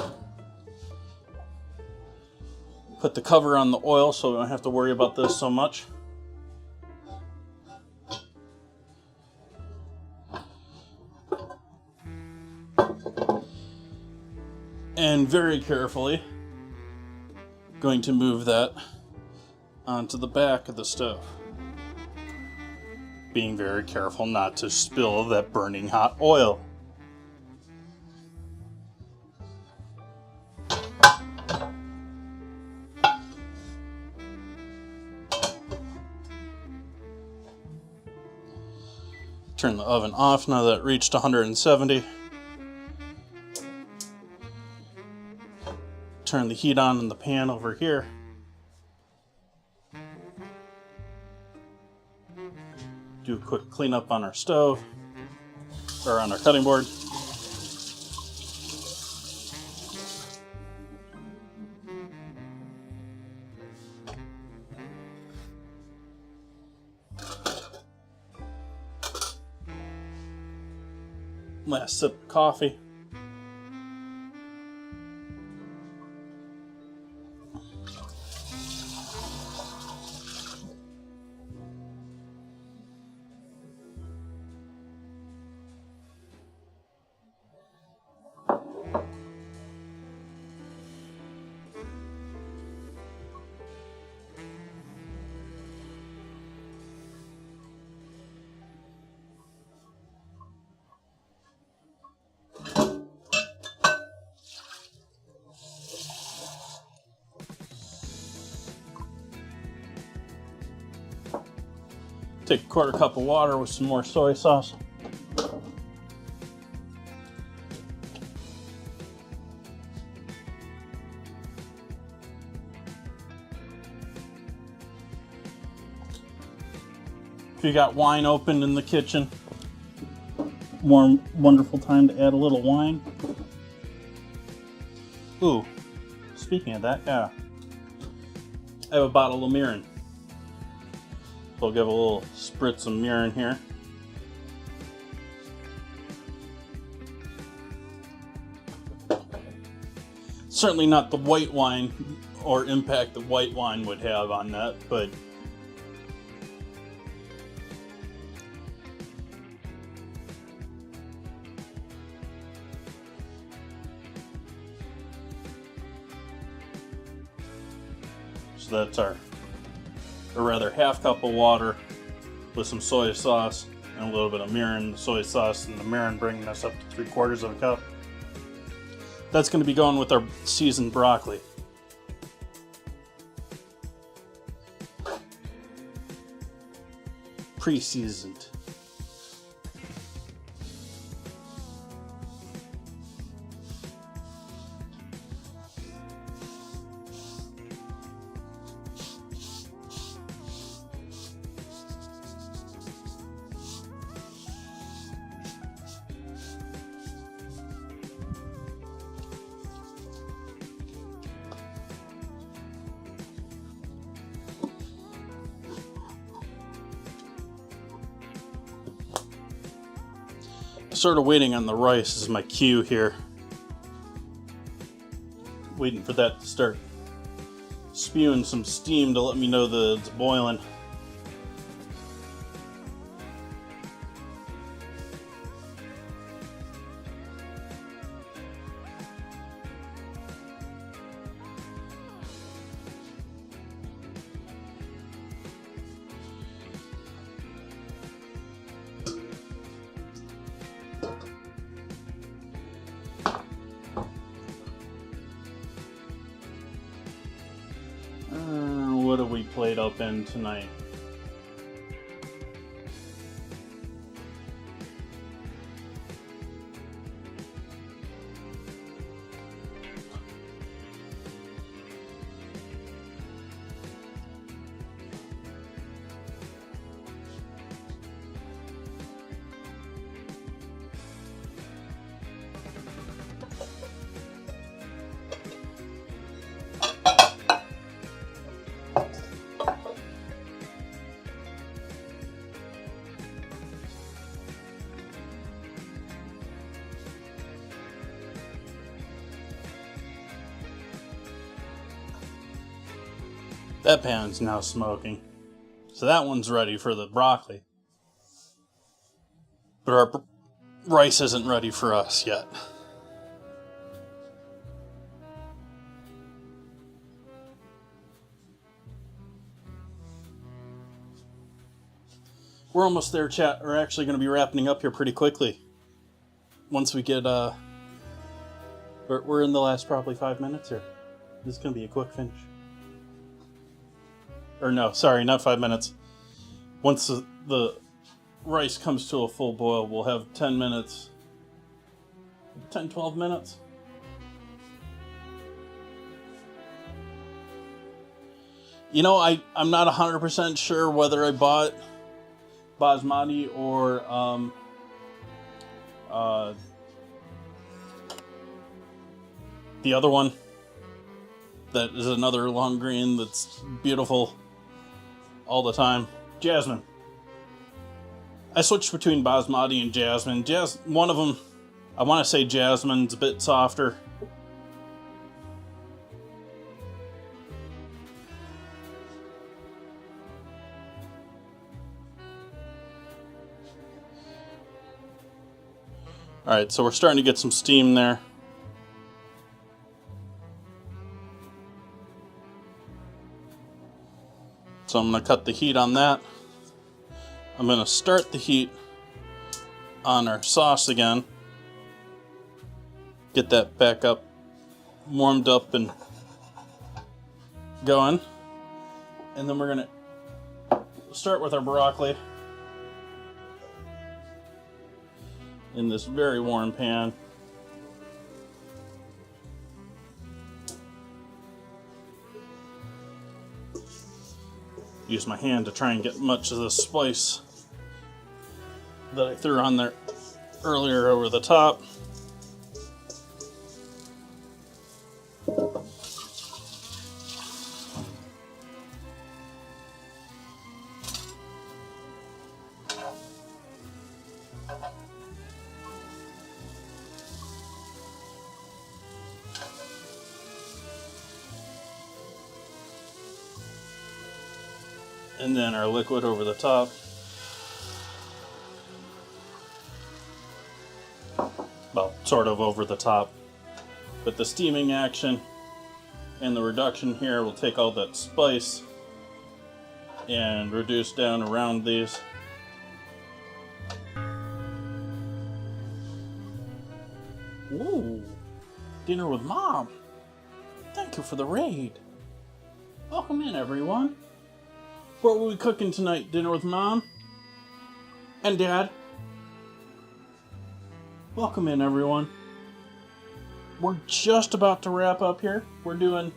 Put the cover on the oil so we don't have to worry about this so much. And very carefully going to move that onto the back of the stove. Being very careful not to spill that burning hot oil. Turn the oven off now that it reached 170. Turn the heat on in the pan over here. Do a quick cleanup on our stove, or on our cutting board. Last sip of coffee. Take a quarter cup of water with some more soy sauce. If you got wine open in the kitchen, wonderful time to add a little wine. Ooh, speaking of that, yeah. I have a bottle of mirin. So I'll give a little spritz of mirin here. Certainly not the white wine or impact that white wine would have on that, but so that's our, or rather, half cup of water with some soy sauce and a little bit of mirin. The soy sauce and the mirin bringing us up to 3/4 of a cup. That's going to be going with our seasoned broccoli. Pre-seasoned. Sort of waiting on the rice is my cue here. Waiting for that to start spewing some steam to let me know that it's boiling. What have we played up in tonight? That pan's now smoking. So that one's ready for the broccoli. But our rice isn't ready for us yet. We're almost there, chat. We're actually going to be wrapping up here pretty quickly. Once we get, we're in the last probably 5 minutes here. This is going to be a quick finish. Or no, sorry, not 5 minutes. Once the rice comes to a full boil, we'll have 10 minutes. 10, 12 minutes. You know, I'm not 100% sure whether I bought basmati or the other one. That is another long green that's beautiful all the time. Jasmine. I switched between basmati and jasmine. One of them I want to say jasmine's a bit softer. Alright, so we're starting to get some steam there. So I'm going to cut the heat on that. I'm going to start the heat on our sauce again. Get that back up, warmed up and going. And then we're going to start with our broccoli in this very warm pan. Use my hand to try and get much of the spice that I threw on there earlier over the top. And then our liquid over the top. Well, sort of over the top. But the steaming action and the reduction here will take all that spice and reduce down around these. Ooh, dinner with Mom. Thank you for the raid. Welcome in, everyone. What were we cooking tonight? Dinner with Mom and Dad. Welcome in, everyone. We're just about to wrap up here. We're doing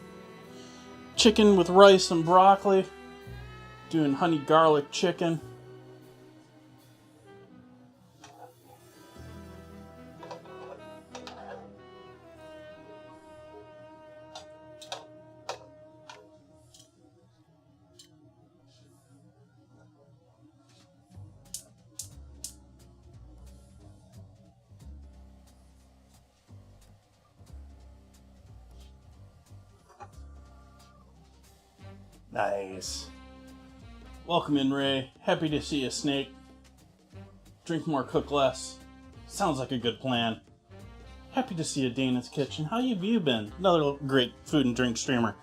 chicken with rice and broccoli. Doing honey garlic chicken. Nice. Welcome in, Ray. Happy to see you, Snake. Drink more, cook less. Sounds like a good plan. Happy to see you, Dana's Kitchen. How have you been? Another great food and drink streamer.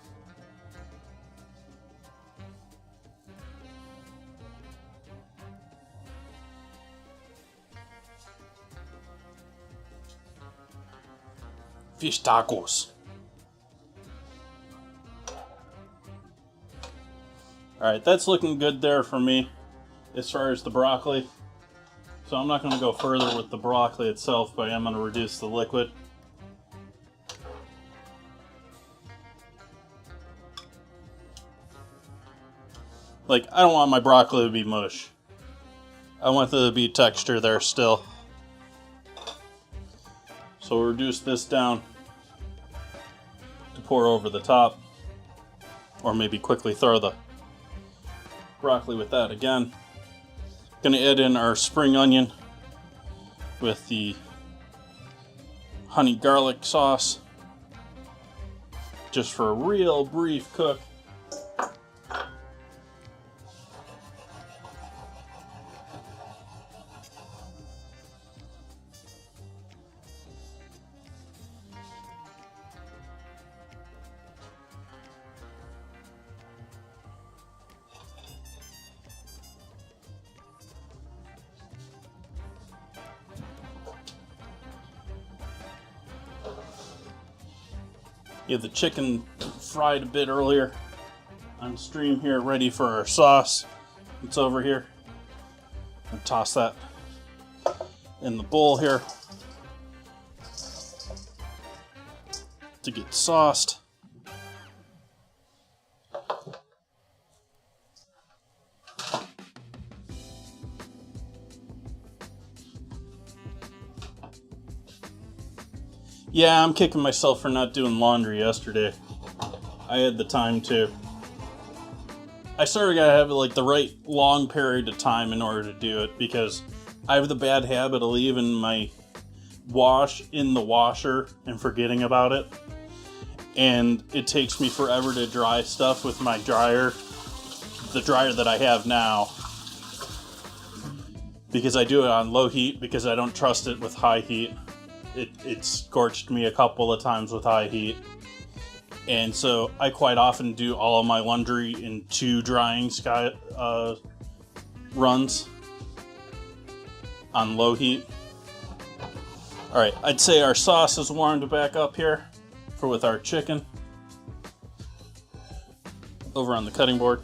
Fish tacos. Alright, that's looking good there for me as far as the broccoli. So I'm not going to go further with the broccoli itself, but I am going to reduce the liquid. Like, I don't want my broccoli to be mush. I want there to be texture there still. So we'll reduce this down to pour over the top. Or maybe quickly throw the broccoli with that again. Gonna add in our spring onion with the honey garlic sauce just for a real brief cook. Get the chicken fried a bit earlier on stream here, ready for our sauce. It's over here. I'll toss that in the bowl here to get sauced. Yeah, I'm kicking myself for not doing laundry yesterday. I had the time to. I sort of gotta have like the right long period of time in order to do it, because I have the bad habit of leaving my wash in the washer and forgetting about it. And it takes me forever to dry stuff with my dryer, the dryer that I have now, because I do it on low heat because I don't trust it with high heat. It scorched me a couple of times with high heat. And so I quite often do all of my laundry in 2 drying runs on low heat. Alright, I'd say our sauce is warmed back up here with our chicken over on the cutting board.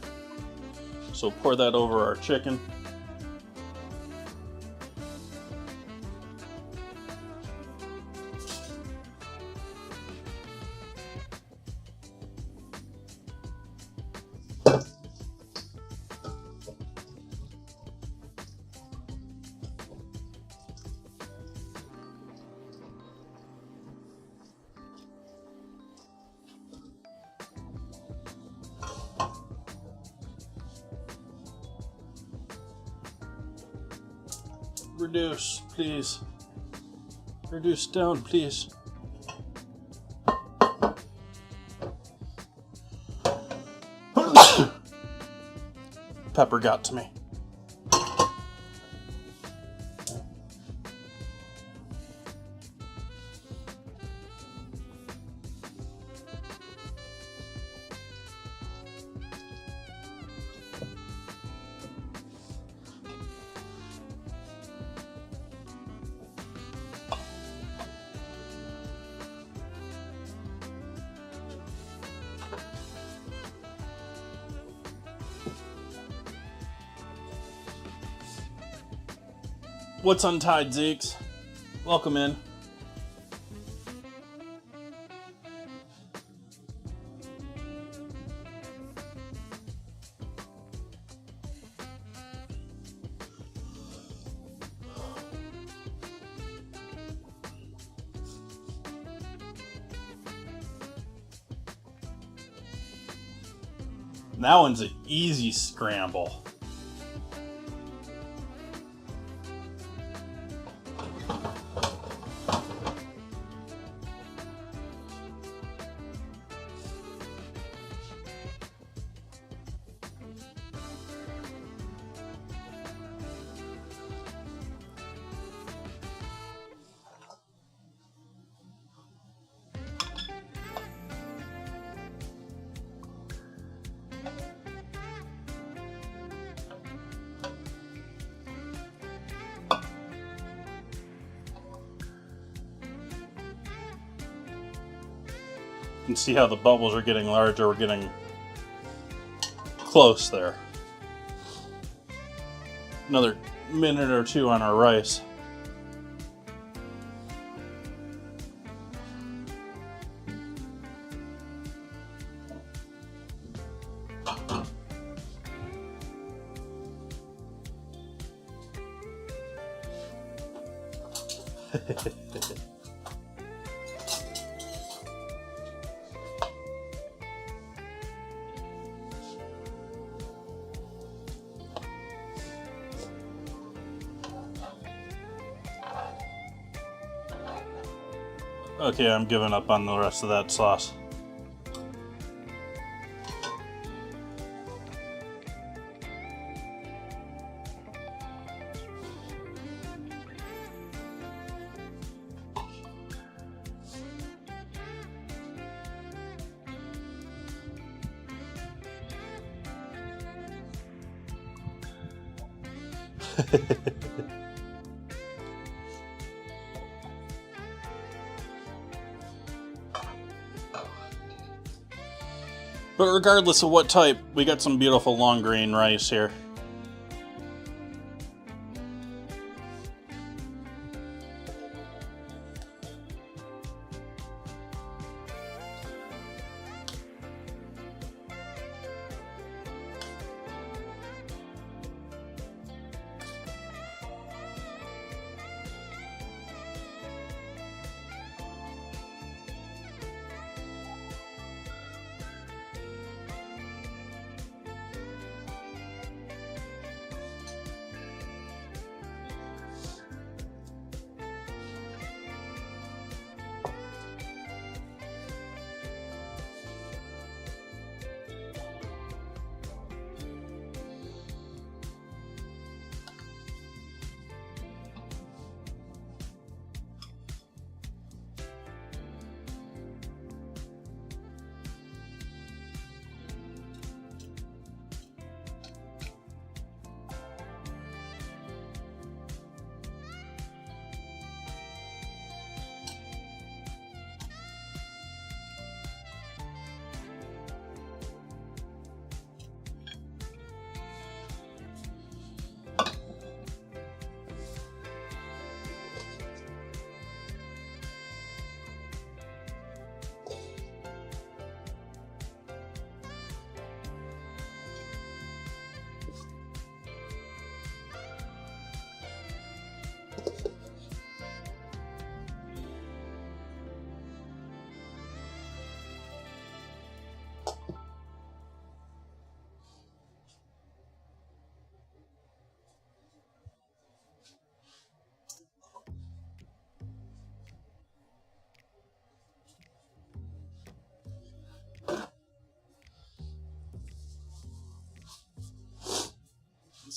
So pour that over our chicken. Reduce, please. Reduce down, please. Pepper got to me. What's untied, Zeeks? Welcome in. That one's an easy scramble. You can see how the bubbles are getting larger. We're getting close there. Another minute or 2 on our rice. Okay, I'm giving up on the rest of that sauce. But regardless of what type, we got some beautiful long grain rice here.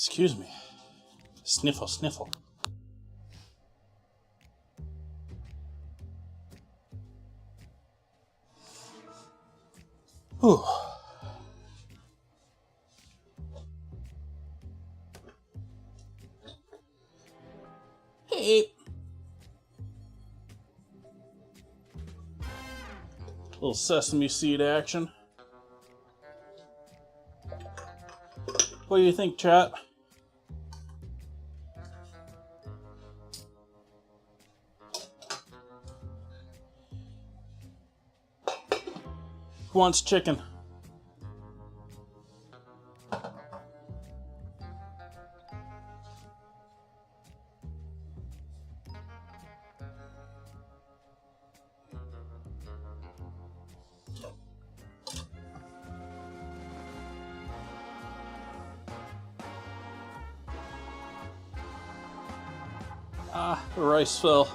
Excuse me. Sniffle, sniffle. Whew. Hey. Little sesame seed action. What do you think, chat? Who wants chicken? Ah, the rice fell.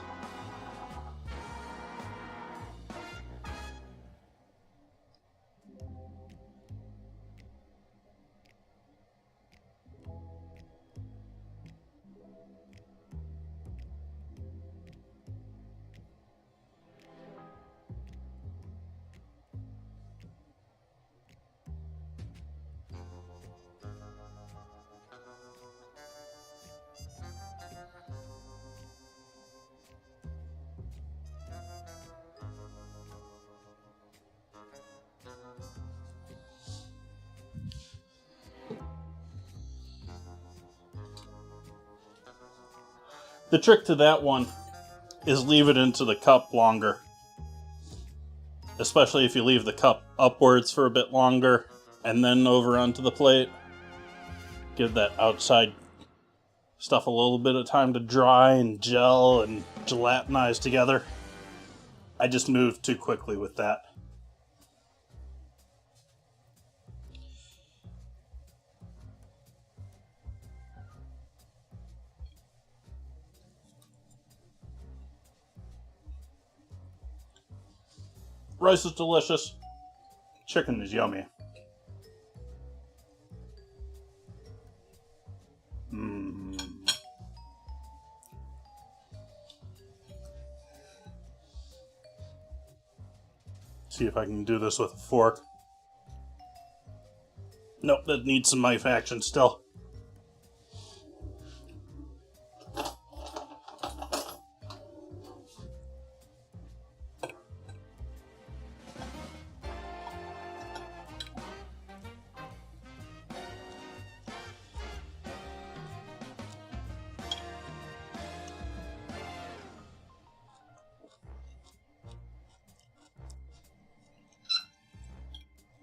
The trick to that one is leave it into the cup longer. Especially if you leave the cup upwards for a bit longer and then over onto the plate. Give that outside stuff a little bit of time to dry and gel and gelatinize together. I just moved too quickly with that. Rice is delicious. Chicken is yummy. See if I can do this with a fork. Nope, that needs some knife action still.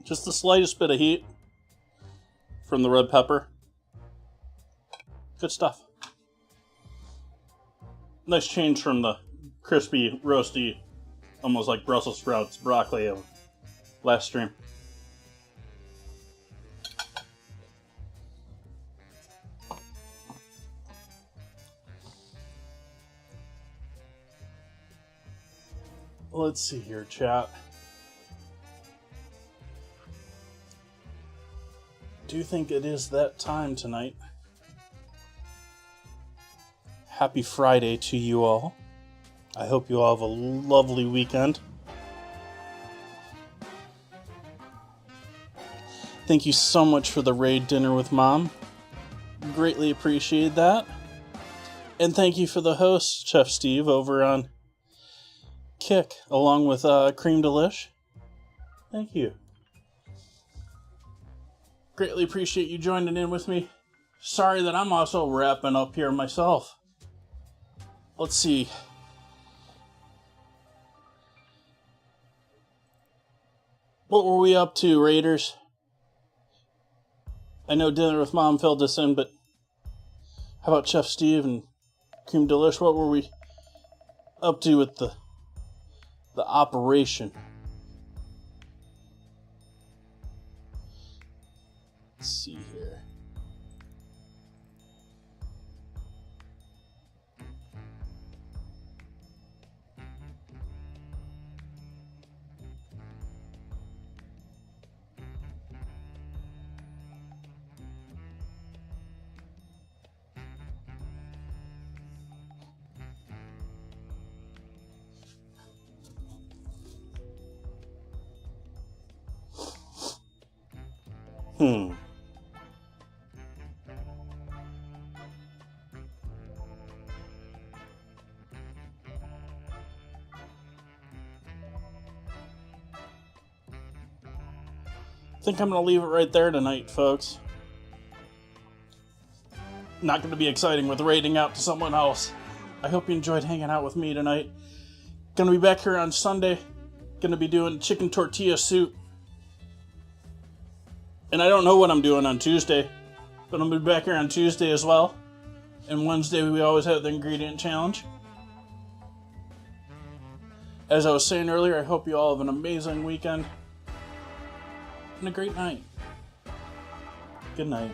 Just the slightest bit of heat from the red pepper. Good stuff. Nice change from the crispy, roasty, almost like Brussels sprouts broccoli of last stream. Let's see here, chat. Do you think it is that time tonight? Happy Friday to you all. I hope you all have a lovely weekend. Thank you so much for the raid dinner with Mom. Greatly appreciate that. And thank you for the host, Chef Steve, over on Kick, along with Cream Delish. Thank you. Greatly appreciate you joining in with me. Sorry that I'm also wrapping up here myself. Let's see. What were we up to, Raiders? I know Dinner with Mom filled this in, but how about Chef Steve and Cream Delish? What were we up to with the operation? Let's see here. I think I'm going to leave it right there tonight, folks. Not going to be exciting with rating out to someone else. I hope you enjoyed hanging out with me tonight. Going to be back here on Sunday. Going to be doing chicken tortilla soup. And I don't know what I'm doing on Tuesday, but I'm going to be back here on Tuesday as well. And Wednesday we always have the ingredient challenge. As I was saying earlier, I hope you all have an amazing weekend and a great night. Good night.